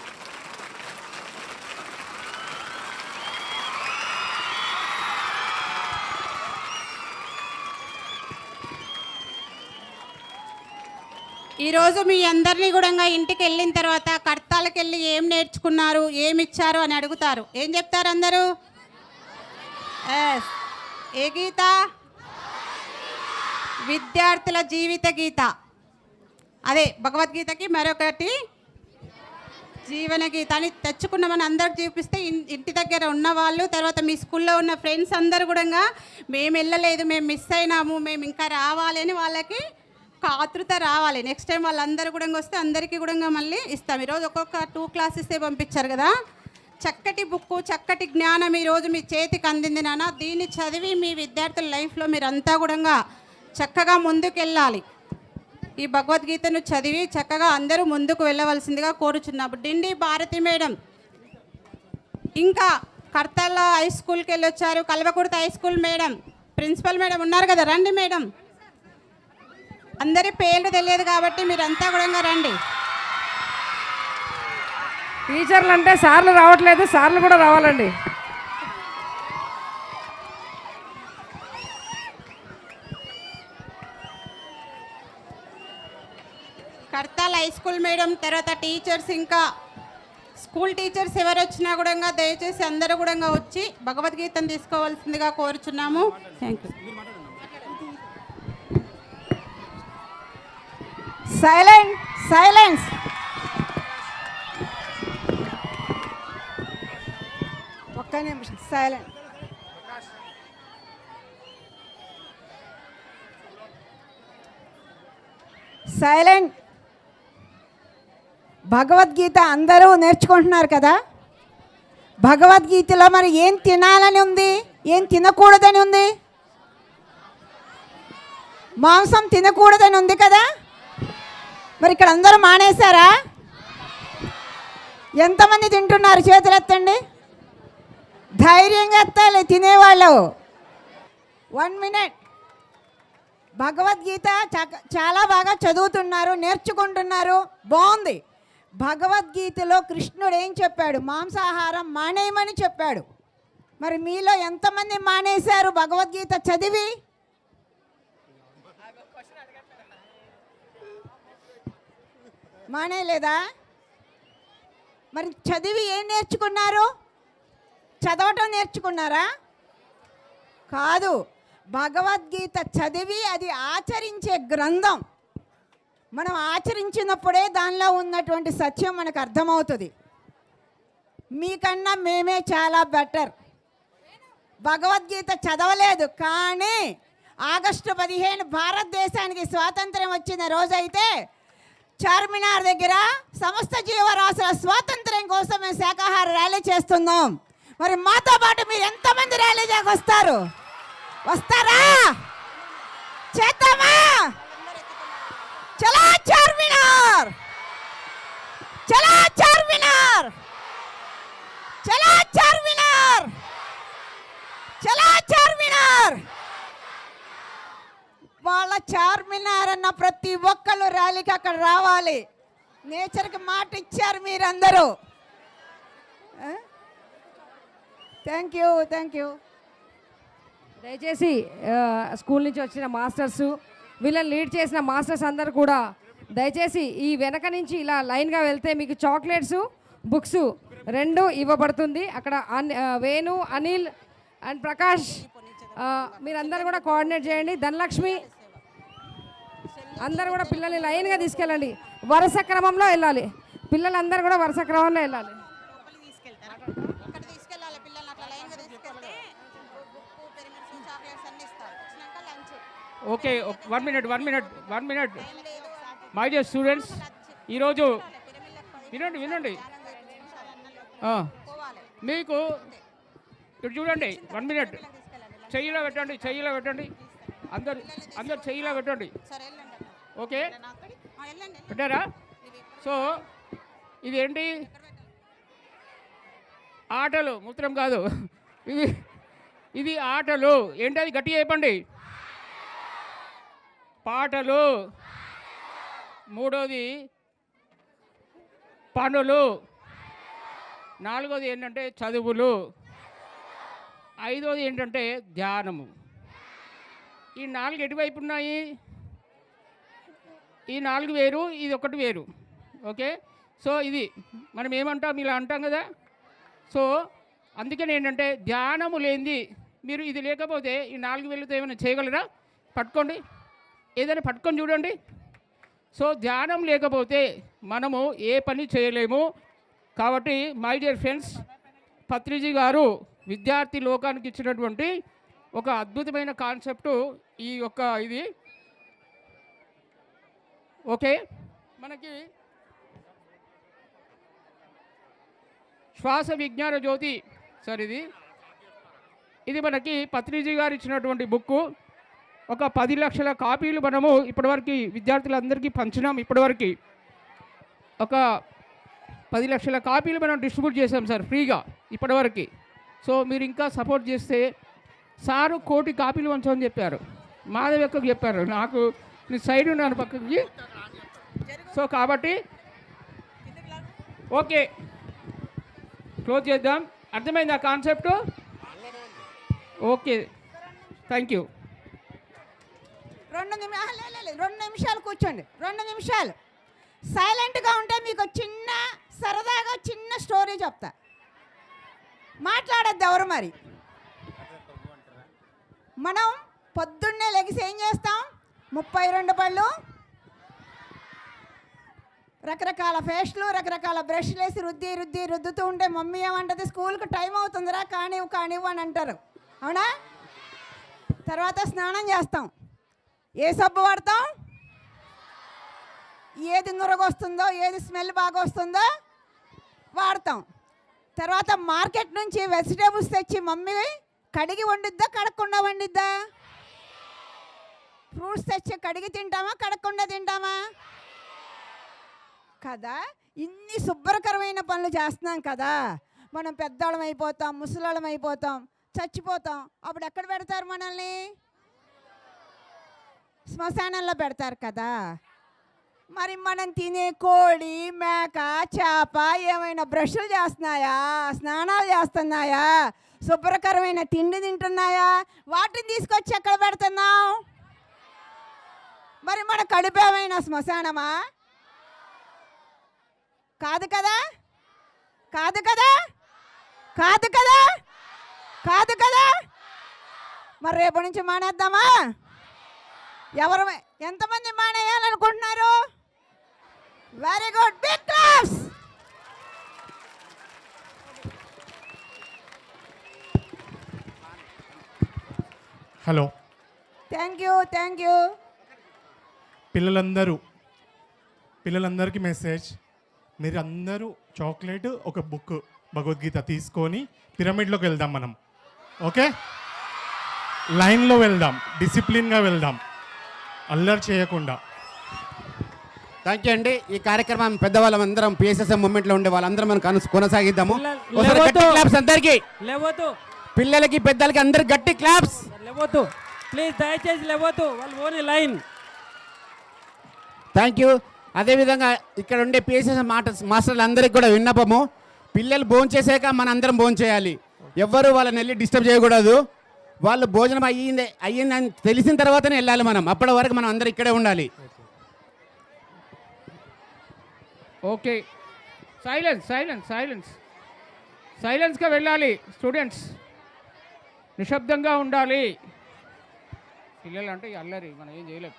ఈరోజు మీ అందరినీ కూడా ఇంటికి వెళ్ళిన తర్వాత కర్తాలకు వెళ్ళి ఏం నేర్చుకున్నారు, ఏమి ఇచ్చారు అని అడుగుతారు. ఏం చెప్తారు అందరూ? ఏ గీత? విద్యార్థుల జీవిత గీత. అదే భగవద్గీతకి మరొకటి జీవన గీత అని తెచ్చుకున్నామని అందరికి చూపిస్తే ఇంటి దగ్గర ఉన్న వాళ్ళు, తర్వాత మీ స్కూల్లో ఉన్న ఫ్రెండ్స్ అందరు కూడా మేము వెళ్ళలేదు, మేము మిస్ అయినాము, మేము ఇంకా రావాలి అని వాళ్ళకి ఒక ఆతృత రావాలి. నెక్స్ట్ టైం వాళ్ళందరూ కూడా వస్తే అందరికీ కూడా మళ్ళీ ఇస్తాం. ఈరోజు ఒక్కొక్క 2 క్లాసెస్ పంపించారు కదా, చక్కటి బుక్కు, చక్కటి జ్ఞానం ఈరోజు మీ చేతికి అందింది నాన్న. దీన్ని చదివి మీ విద్యార్థుల లైఫ్లో మీరంతా కూడా చక్కగా ముందుకెళ్ళాలి. ఈ భగవద్గీతను చదివి చక్కగా అందరూ ముందుకు వెళ్ళవలసిందిగా కోరుచున్నాము. డిండి భారతి మేడం, ఇంకా కర్తాల హై స్కూల్కి వెళ్ళొచ్చారు, Kalwakurthy high school madam, principal madam ఉన్నారు కదా, రండి మేడం. అందరి పేర్లు తెలియదు కాబట్టి మీరంతా కూడా రండి.
టీచర్లు అంటే సార్లు రావట్లేదు, సార్లు కూడా రావాలండి.
కర్తాల హై స్కూల్ మేడం, తర్వాత టీచర్స్, ఇంకా స్కూల్ టీచర్స్ ఎవరు వచ్చినా కూడా దయచేసి అందరూ కూడా వచ్చి భగవద్గీతను తీసుకోవాల్సిందిగా కోరుచున్నాము. Thank you.
సైలెన్స్. ఒక్క నిమిషం సైలెంట్. భగవద్గీత అందరూ నేర్చుకుంటున్నారు కదా, భగవద్గీతలో మరి ఏం తినాలని ఉంది, ఏం తినకూడదని ఉంది? మాంసం తినకూడదని ఉంది కదా. మరి ఇక్కడ అందరూ మానేశారా? ఎంతమంది తింటున్నారు చేతులు ఎత్తండి. ధైర్యంగా ఎత్తాలి తినేవాళ్ళు. 1 మినిట్. భగవద్గీత చాలా బాగా చదువుతున్నారు, నేర్చుకుంటున్నారు, బాగుంది. భగవద్గీతలో కృష్ణుడు ఏం చెప్పాడు? మాంసాహారం మానేయమని చెప్పాడు. మరి మీలో ఎంతమంది మానేశారు భగవద్గీత చదివి? మానేయలేదా? మరి చదివి ఏం నేర్చుకున్నారు? చదవటం నేర్చుకున్నారా? కాదు, భగవద్గీత చదివి అది ఆచరించే గ్రంథం. మనం ఆచరించినప్పుడే దానిలో ఉన్నటువంటి సత్యం మనకు అర్థమవుతుంది. మీకన్నా మేమే చాలా బెటర్. భగవద్గీత చదవలేదు, కానీ ఆగస్టు 15 భారతదేశానికి స్వాతంత్ర్యం వచ్చిన రోజైతే చార్మినార్ దగ్గర సమస్త జీవరాశుల స్వాతంత్ర్యం కోసం మేము శాకాహార ర్యాలీ చేస్తున్నాం. మరి మాతో పాటు మీరు ఎంతమంది ర్యాలీ వస్తారు? వస్తారా? చేద్దామా? చలో చార్మినార్, చలో చార్మినార్, చలో చార్మినార్, చలో చార్మినార్. వాళ్ళ చార్మినార్ అన్న ప్రతి ఒక్కళ్ళు ర్యాలీకి అక్కడ రావాలి. నేచర్కి మాట ఇచ్చారు మీరందరూ. Thank you, thank you.
దయచేసి స్కూల్ నుంచి వచ్చిన మాస్టర్సు, వీళ్ళని లీడ్ చేసిన మాస్టర్స్ అందరు కూడా దయచేసి ఈ వెనక నుంచి ఇలా లైన్గా వెళ్తే మీకు చాక్లెట్స్, బుక్స్ 2 ఇవ్వబడుతుంది. అక్కడ వేణు, అనిల్ అండ్ ప్రకాష్ మీరందరూ కూడా కోఆర్డినేట్ చేయండి. ధనలక్ష్మి అందరూ కూడా పిల్లల్ని లైన్గా తీసుకెళ్ళండి. వరుస క్రమంలో వెళ్ళాలి. పిల్లలందరూ కూడా వరుస క్రమంలో వెళ్ళాలి.
Okay, 1 minute. My dear students, ఈరోజు వినండి. మీకు ఇటు చూడండి, 1 మినిట్. చెయ్యిలో పెట్టండి. అందరు చెయ్యిలో పెట్టండి. ఓకే, పెట్టారా? సో ఇది ఏంటి? ఆటలు, మూత్రం కాదు. ఇది ఆటలు. ఏంటది? గట్టిగా చెప్పండి. పాటలు. 3వది పనులు. 4వది ఏంటంటే చదువులు. 5వది ఏంటంటే ధ్యానము. ఈ 4 ఎటువైపు ఉన్నాయి? ఈ 4 వేరు, ఇది ఒకటి వేరు. ఓకే, సో ఇది మనం ఏమంటాం, ఇలా అంటాం కదా. సో అందుకని ఏంటంటే ధ్యానము లేనిది మీరు ఇది లేకపోతే ఈ 4 వేలతో ఏమైనా చేయగలరా? పట్టుకోండి, ఏదైనా పట్టుకొని చూడండి. సో ధ్యానం లేకపోతే మనము ఏ పని చేయలేము. కాబట్టి మై డియర్ ఫ్రెండ్స్, పత్రిజీ గారు విద్యార్థి లోకానికి ఇచ్చినటువంటి ఒక అద్భుతమైన కాన్సెప్టు ఈ యొక్క ఇది ఓకే, మనకి శ్వాస విజ్ఞాన జ్యోతి సార్, ఇది మనకి పత్రిజీ గారు ఇచ్చినటువంటి బుక్కు. ఒక 10 లక్షల కాపీలు మనము ఇప్పటివరకు విద్యార్థులందరికీ పంచినాం. ఇప్పటివరకు ఒక 10 లక్షల కాపీలు మనం డిస్ట్రిబ్యూట్ చేసాం సార్ ఫ్రీగా ఇప్పటివరకు. సో మీరు ఇంకా సపోర్ట్ చేస్తే, సారు 1 కోటి కాపీలు పంచమని చెప్పారు, మాధవ్ ఎక్కకు చెప్పారు, నాకు నీ సైడ్ ఉన్నాను పక్కకి. సో కాబట్టి ఓకే, క్లోజ్ చేద్దాం. అర్థమైంది ఆ కాన్సెప్ట్? Okay, thank you.
2 నిమిషాలు కూర్చోండి, 2 నిమిషాలు సైలెంట్గా ఉంటే మీకు చిన్న సరదాగా చిన్న స్టోరీ చెప్తా. మాట్లాడద్దు ఎవరు. మరి మనం పొద్దున్నే లెగిసి ఏం చేస్తాం? 32 పళ్ళు, రకరకాల పేస్ట్లు, రకరకాల బ్రష్లు వేసి రుద్దుతూ ఉంటే మమ్మీ ఏమంటది? స్కూల్కి టైం అవుతుందిరా, కానివ్వు అని అంటారు. అవునా? తర్వాత స్నానం చేస్తాం. ఏ సబ్బు వాడతాం? ఏది నురగొస్తుందో, ఏది స్మెల్ బాగా వస్తుందో వాడతాం. తర్వాత మార్కెట్ నుంచి వెజిటేబుల్స్ తెచ్చి మమ్మీ కడిగి వండిద్దా, కడగకుండా వండిద్దా? ఫ్రూట్స్ తెచ్చి కడిగి తింటామా, కడగకుండా తింటామా? కదా. ఇన్ని శుభ్రకరమైన పనులు చేస్తున్నాం కదా. మనం పెద్దవాళ్ళం అయిపోతాం, ముసలాళ్ళం అయిపోతాం, చచ్చిపోతాం. అప్పుడు ఎక్కడ పెడతారు మనల్ని? శ్మశానంలో పెడతారు కదా. మరి మనం తినే కోడి, మేక, చేప ఏమైనా బ్రష్లు చేస్తున్నాయా, స్నానాలు చేస్తున్నాయా, శుభ్రకరమైన తిండి తింటున్నాయా? వాటిని తీసుకొచ్చి ఎక్కడ పెడుతున్నాం? మరి మన కడుపు ఏమైనా శ్మశానమా? కాదు కదా, కాదు కదా, కాదు కదా, కాదు కదా. మరి రేపు నుంచి మానేద్దామా? ఎవరు ఎంతమంది మానేయాలనుకుంటున్నారు? Very good, big claps.
Hello,
thank you.
పిల్లలందరికీ మెసేజ్. మీరు అందరూ చాక్లెట్, ఒక బుక్, భగవద్గీత తీసుకొని పిరమిడ్లోకి వెళ్దాం మనం. ఓకే, లైన్లో వెళ్దాం, డిసిప్లిన్గా వెళ్దాం, అల్లరి చేయకుండా.
థ్యాంక్ యూ అండి. ఈ కార్యక్రమం పెద్దవాళ్ళం అందరం పిఎస్ఎస్ఎం మూమెంట్లో ఉండే వాళ్ళందరం మనం కొనసాగిద్దాము. అందరికీ పిల్లలకి పెద్దలకి అందరికి గట్టి క్లాప్స్.
ప్లీజ్ దయచేసి లేవద్దు, వాళ్ళు ఓన్లీ లైన్.
Thank you. అదేవిధంగా ఇక్కడ ఉండే పిఎస్ఎస్ మాస్టర్లు అందరికీ కూడా విన్నపము, పిల్లలు భోంచేసాక మన అందరం భోంచేయాలి. ఎవ్వరూ వాళ్ళని వెళ్ళి డిస్టర్బ్ చేయకూడదు. వాళ్ళు భోజనం అయ్యిందని తెలిసిన తర్వాతనే వెళ్ళాలి మనం. అప్పటి వరకు మనం అందరం ఇక్కడే ఉండాలి.
ఓకే, సైలెన్స్గా వెళ్ళాలి. స్టూడెంట్స్ నిశ్శబ్దంగా ఉండాలి. పిల్లలు అంటే అల్లరి, మనం ఏం చేయలేం.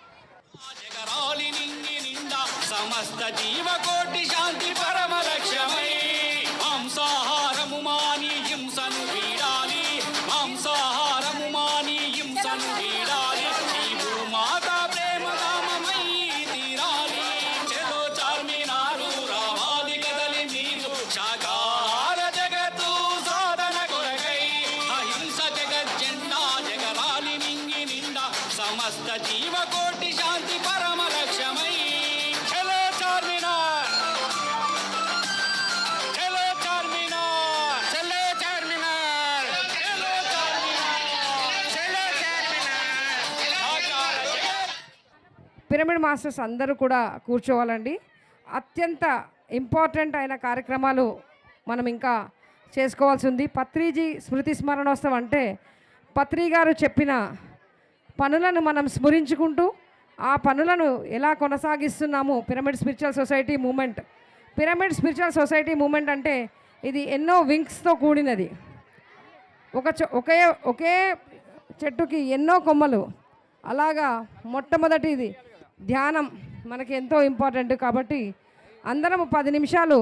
సమస్త జీవకోటి శాంతి పరమ లక్ష్యమై మాంసాహారము మాని హింసను వీడాలి, మాంసాహారము మాని హింసను వీడాలి. ఈ భూమాత ప్రేమ నామమై తీరాలి. చెలో చార్మినారు రావాలి కదలి మీరు, శాకాహార జగత్తు సాధన కొరకై అహింస జగజ్జెండా జగరాలి మింగి నిండా సమస్త జీవకోటి శాంతి పరమ లక్ష్యమై.
పిరమిడ్ మాస్టర్స్ అందరూ కూడా కూర్చోవాలండి. అత్యంత ఇంపార్టెంట్ అయిన కార్యక్రమాలు మనం ఇంకా చేసుకోవాల్సి ఉంది. పత్రిజీ స్మృతి స్మరణోత్సవం అంటే పత్రి గారు చెప్పిన పనులను మనం స్మరించుకుంటూ ఆ పనులను ఎలా కొనసాగిస్తున్నాము. పిరమిడ్ స్పిరిచువల్ సొసైటీ మూమెంట్ అంటే ఇది ఎన్నో వింగ్స్తో కూడినది. ఒకే చెట్టుకి ఎన్నో కొమ్మలు. అలాగా మొట్టమొదటిది ధ్యానం మనకి ఎంతో ఇంపార్టెంట్. కాబట్టి అందరం 10 నిమిషాలు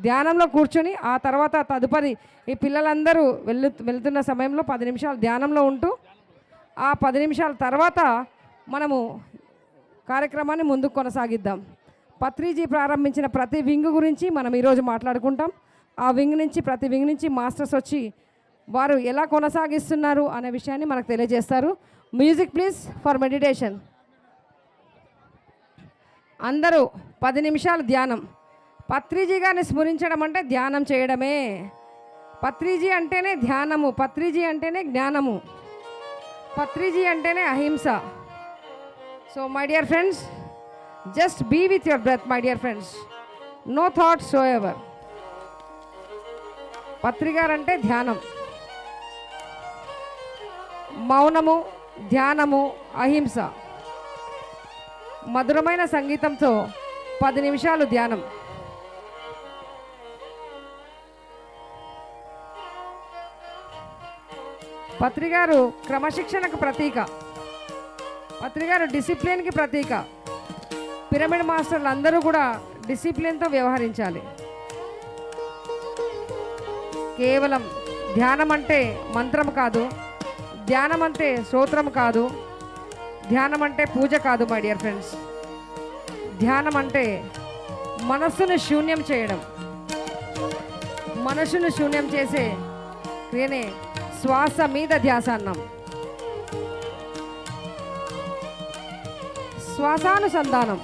ధ్యానంలో కూర్చొని ఆ తర్వాత తదుపరి ఈ పిల్లలందరూ వెళ్తున్న సమయంలో 10 నిమిషాలు ధ్యానంలో ఉంటూ ఆ 10 నిమిషాల తర్వాత మనము కార్యక్రమాన్ని ముందుకు కొనసాగిద్దాం. పత్రిజీ ప్రారంభించిన ప్రతి వింగ్ గురించి మనం ఈరోజు మాట్లాడుకుంటాం. ఆ వింగ్ నుంచి ప్రతి వింగ్ నుంచి మాస్టర్స్ వచ్చి వారు ఎలా కొనసాగిస్తున్నారు అనే విషయాన్ని మనకు తెలియజేస్తారు. Music please for meditation. అందరూ 10 నిమిషాలు ధ్యానం. పత్రిజీ గారిని స్మరించడం అంటే ధ్యానం చేయడమే. పత్రిజీ అంటేనే ధ్యానము, పత్రిజీ అంటేనే జ్ఞానము, పత్రిజీ అంటేనే అహింస. So my dear friends, just be with your breath my dear friends, no thoughts so ever. పత్రిగారంటే ధ్యానం, మౌనము, ధ్యానము, అహింస. మధురమైన సంగీతంతో 10 నిమిషాలు ధ్యానం. పత్రిగారు క్రమశిక్షణకు ప్రతీక, పత్రిగారు డిసిప్లిన్కి ప్రతీక. పిరమిడ్ మాస్టర్లు అందరూ కూడా డిసిప్లిన్తో వ్యవహరించాలి. కేవలం ధ్యానం అంటే మంత్రం కాదు, ధ్యానం అంటే స్తోత్రం కాదు, ధ్యానం అంటే పూజ కాదు మై డియర్ ఫ్రెండ్స్. ధ్యానం అంటే మనస్సును శూన్యం చేయడం. మనసును శూన్యం చేసే క్రియనే శ్వాస మీద ధ్యాస అన్నాం. శ్వాసానుసంధానం.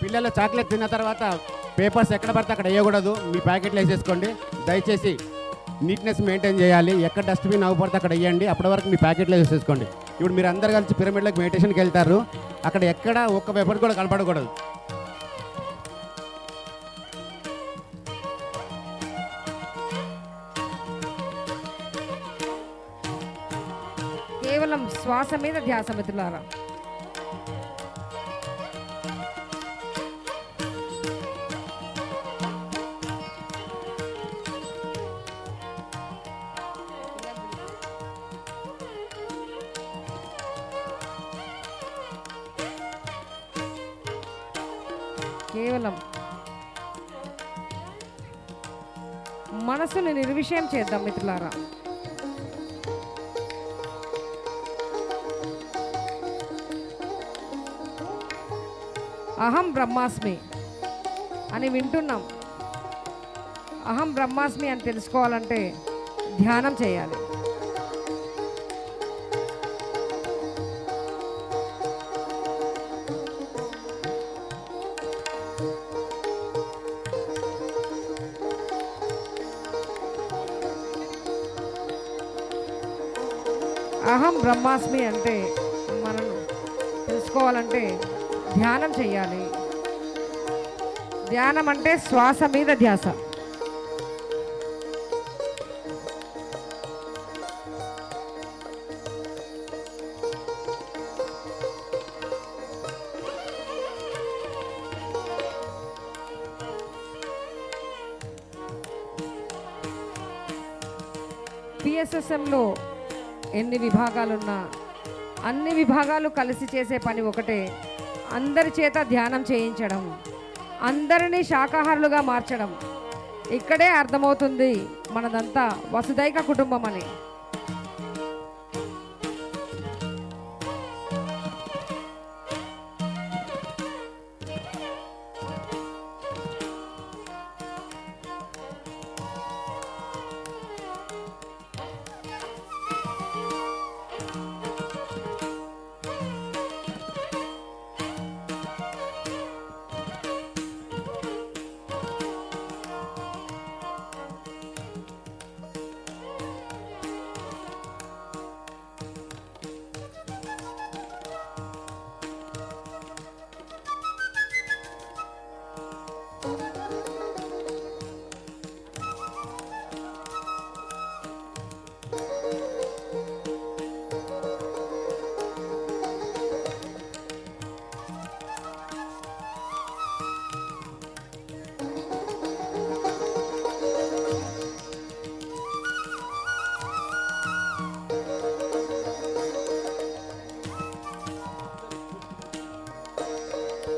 పిల్లలు చాక్లెట్ తిన్న తర్వాత పేపర్స్ ఎక్కడ పడితే అక్కడ వేయకూడదు, మీ ప్యాకెట్లో వేసేసుకోండి. దయచేసి నీట్నెస్ మెయింటైన్ చేయాలి. ఎక్కడ డస్ట్బిన్ అవ్వ పడితే అక్కడ వేయండి. అప్పటి వరకు మీ ప్యాకెట్లో వేసేసుకోండి. ఇప్పుడు మీరు అందరు కలిసి పిరమిడ్లోకి మెడిటేషన్కి వెళ్తారు. అక్కడ ఎక్కడ ఒక్క పేపర్ కూడా కనపడకూడదు.
కేవలం శ్వాస మీద ధ్యాస మిత్రులారా. కేవలం మనసుని నిర్విషయం చేద్దాం మిత్రులారా. అహం బ్రహ్మాస్మి అని వింటున్నాం. అహం బ్రహ్మాస్మి అని తెలుసుకోవాలంటే ధ్యానం చేయాలి. అహం బ్రహ్మాస్మి అంటే మనం తెలుసుకోవాలంటే ధ్యానం చేయాలి. ధ్యానం అంటే శ్వాస మీద ధ్యాస. పిఎస్ఎస్ఎంలో ఎన్ని విభాగాలున్నా అన్ని విభాగాలు కలిసి చేసే పని ఒకటే, అందరి చేత ధ్యానం చేయించడం, అందరినీ శాకాహారులుగా మార్చడం. ఇక్కడే అర్థమవుతుంది మనదంతా వసుదైక కుటుంబం అని.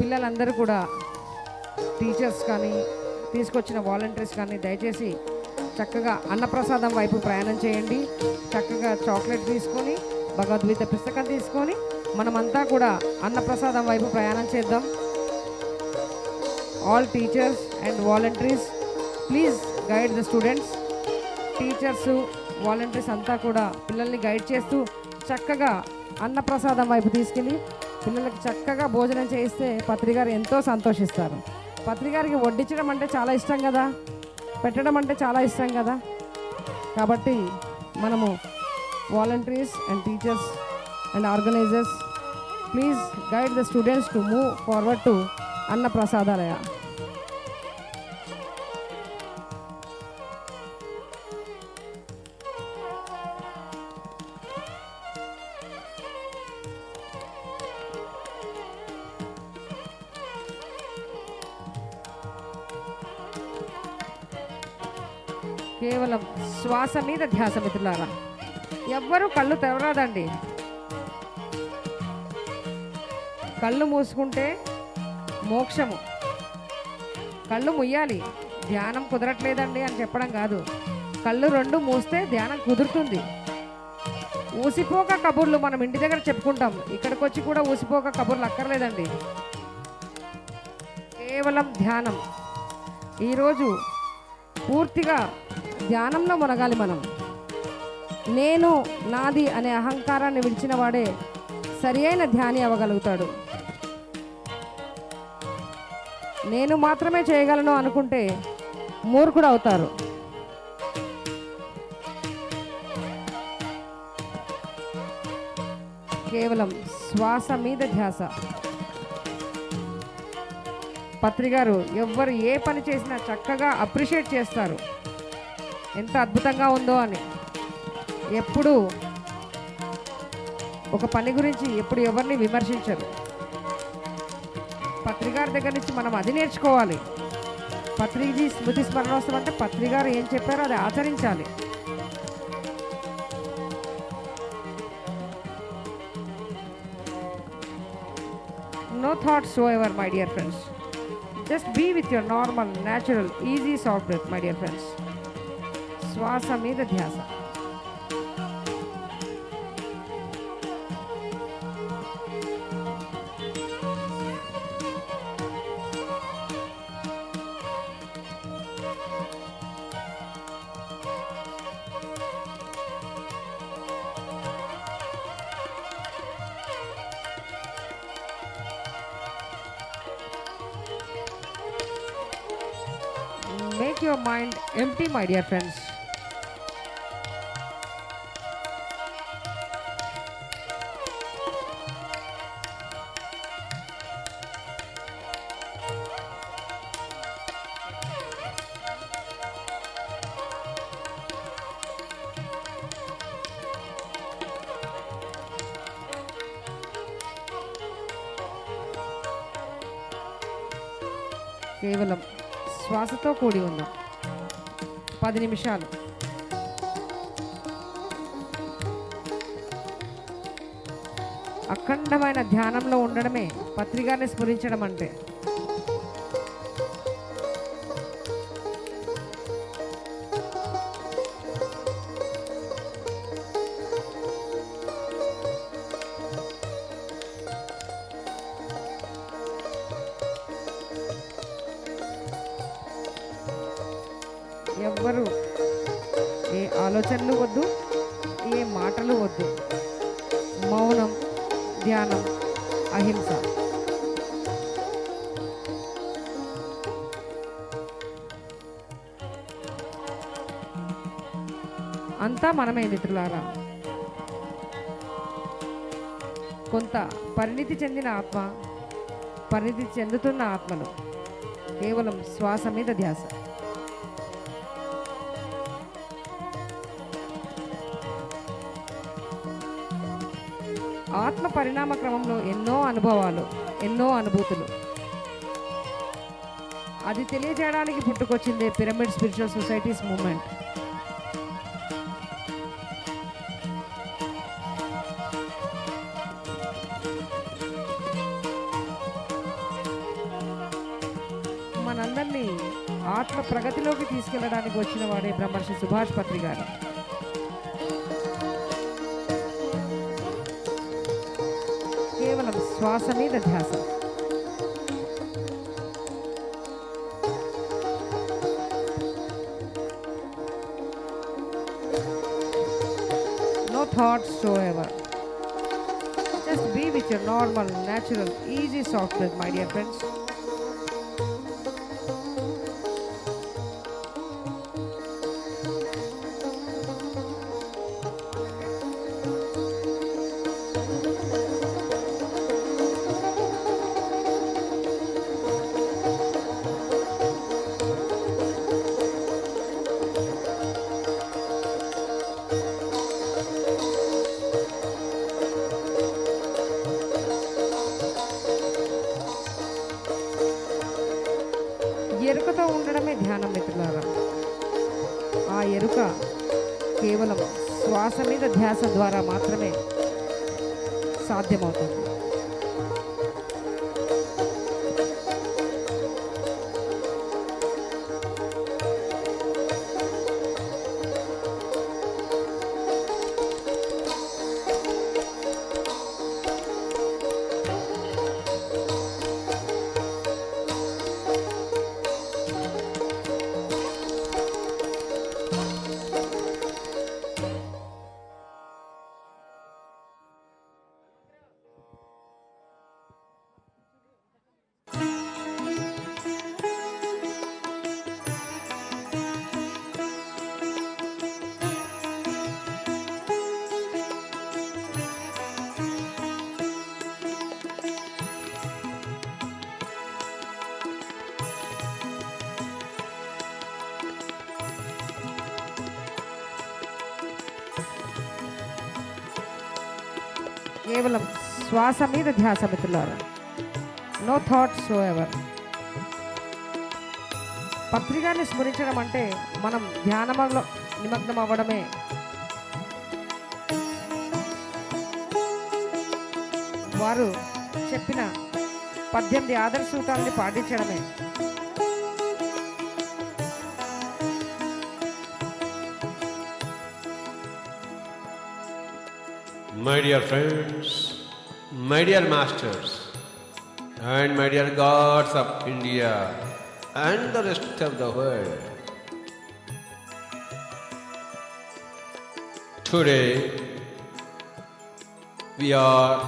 పిల్లలందరూ కూడా టీచర్స్ కానీ తీసుకొచ్చిన వాలంటీర్స్ కానీ దయచేసి చక్కగా అన్నప్రసాదం వైపు ప్రయాణం చేయండి. చక్కగా చాక్లెట్ తీసుకొని, భగవద్గీత పుస్తకం తీసుకొని మనమంతా కూడా అన్నప్రసాదం వైపు ప్రయాణం చేద్దాం. All teachers and volunteers please guide the students. Teachers, volunteers అంతా కూడా పిల్లల్ని గైడ్ చేస్తూ చక్కగా అన్నప్రసాదం వైపు తీసుకెళ్ళి పిల్లలకి చక్కగా భోజనం చేయిస్తే పత్రిగారు ఎంతో సంతోషిస్తారు. పత్రిగారికి వడ్డించడం అంటే చాలా ఇష్టం కదా, పెట్టడం అంటే చాలా ఇష్టం కదా. కాబట్టి మనము volunteers and teachers and organisers please guide the students to move forward to Annaprasadalaya. కేవలం శ్వాస మీద ధ్యాస మిత్రులారా. ఎవ్వరూ కళ్ళు తెరవరాదండి. కళ్ళు మూసుకుంటే మోక్షము. కళ్ళు ముయ్యాలి. ధ్యానం కుదరట్లేదండి అని చెప్పడం కాదు. కళ్ళు రెండు మూస్తే ధ్యానం కుదురుతుంది. ఊసిపోక కబుర్లు మనం ఇంటి దగ్గర చెప్పుకుంటాం. ఇక్కడికి వచ్చి కూడా ఊసిపోక కబుర్లు అక్కర్లేదండి. కేవలం ధ్యానం. ఈరోజు పూర్తిగా ధ్యానంలో మునగాలి మనం. నేను, నాది అనే అహంకారాన్ని విడిచిన వాడే సరి అయిన ధ్యాని అవ్వగలుగుతాడు. నేను మాత్రమే చేయగలను అనుకుంటే మూర్ఖుడు అవుతారు. కేవలం శ్వాస మీద ధ్యాస. పత్రిగారు ఎవ్వరు ఏ పని చేసినా చక్కగా అప్రిషియేట్ చేస్తారు, ఎంత అద్భుతంగా ఉందో అని. ఎప్పుడు ఒక పని గురించి ఎప్పుడు ఎవరిని విమర్శించరు. పత్రిగారి దగ్గర నుంచి మనం అది నేర్చుకోవాలి. పత్రిజీ స్మృతి స్మరణోత్సవం అంటే పత్రిగారు ఏం చెప్పారో అది ఆచరించాలి. No thoughts whatsoever, my dear friends. Just be with your normal, natural, easy, soft breath, my dear friends. శ్వాస మీద ధ్యాస. Make your mind empty, my dear friends. కేవలం శ్వాసతో కూడి ఉందాం 10 నిమిషాలు. అఖండమైన ధ్యానంలో ఉండడమే పత్రిగారిని స్మరించడం అంటే. ఎవ్వరు ఏ ఆలోచనలు వద్దు, ఏ మాటలు వద్దు. మౌనం, ధ్యానం, అహింస. అంతా మనమే మిత్రులారా. కొంత పరిణితి చెందిన ఆత్మ, పరిణితి చెందుతున్న ఆత్మలు. కేవలం శ్వాస మీద ధ్యాస. ఆత్మ పరిణామ క్రమంలో ఎన్నో అనుభవాలు, ఎన్నో అనుభూతులు. అది తెలియజేయడానికి పుట్టుకొచ్చిందే పిరమిడ్ స్పిరిచువల్ సొసైటీస్ మూవ్మెంట్. మనందరినీ ఆత్మ ప్రగతిలోకి తీసుకెళ్ళడానికి వచ్చిన వాడే బ్రహ్మర్షి సుభాష్ పత్రి గారు. కేవలం శ్వాస మీద ధ్యాస. No thoughts whatsoever. Just be with your normal, natural, easy soft breath, my dear friends. ఎరుకతో ఉండడమే ధ్యానం మిత్రులారా. ఆ ఎరుక కేవలం శ్వాస మీద ధ్యాస ద్వారా మాత్రమే సాధ్యమవుతుంది. కేవలం శ్వాస మీద ధ్యాస మిత్రులారా. No thoughts so ever. పత్రికని స్మరించడం అంటే మనం ధ్యానంలో నిమగ్నం అవ్వడమే. వారు చెప్పిన 18 ఆదర్శ సూత్రాలని పాటించడమే.
My dear friends, my dear masters, and my dear gods of India and the rest of the world, today we are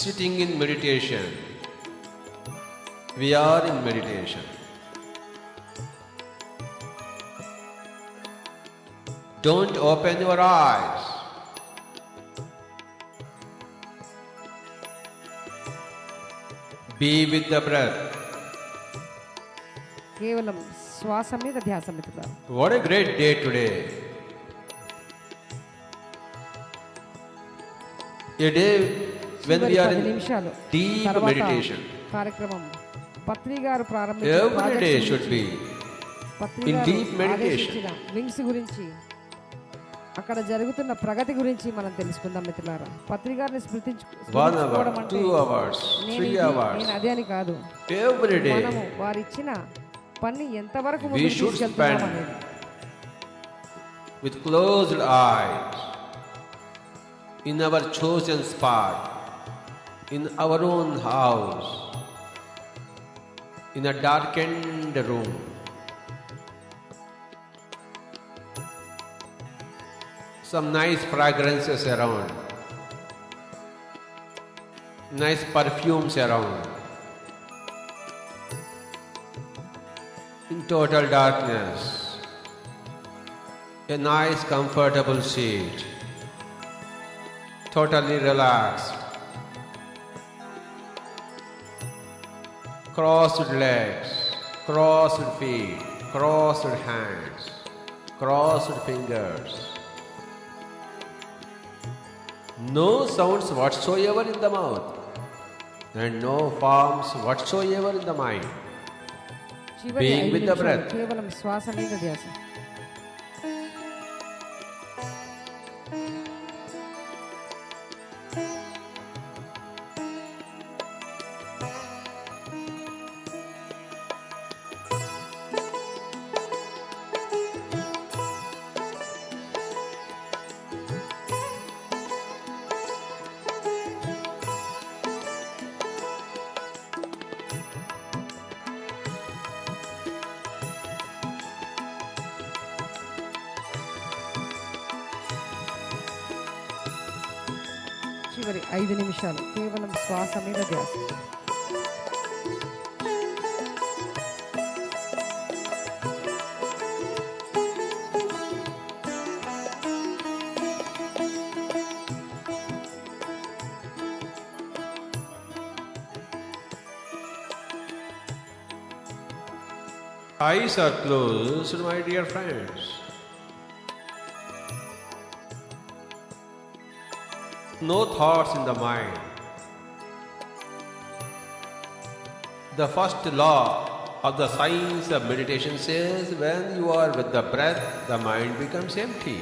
sitting in meditation. We are in meditation. Don't open your eyes. Be with the breath.
కేవలం శ్వాస మీద ధ్యాస మిత్రులారా.
What a great day today. A day when we are in deep meditation.
కార్యక్రమం పత్రి గారు
Every day should be in deep meditation.
Wings గురించి అక్కడ జరుగుతున్న ప్రగతి గురించి మనం తెలుసుకుందాం మిత్రులారా. పత్రి గారిని
1 hour, 2 hours, 3 hours.
నేను అదే అని కాదు.
Every day
మనము వారు ఇచ్చిన పని ఎంతవరకు
we should spend with closed eyes in our chosen spot, in our own house, in a darkened room. Some nice fragrances around, nice perfumes around. In total darkness, a nice comfortable seat, totally relaxed, crossed legs, crossed feet, crossed hands, crossed fingers. No sounds whatsoever in the mouth, and no forms whatsoever in the mind. Being with the breath.
కేవలం శ్వాస మీద ధ్యాస. చివరి 5 నిమిషాలు కేవలం శ్వాస మీద ధ్యాస.
Eyes are closed, my dear friends. No thoughts in the mind. The first law of the science of meditation says when you are with the breath, the mind becomes empty.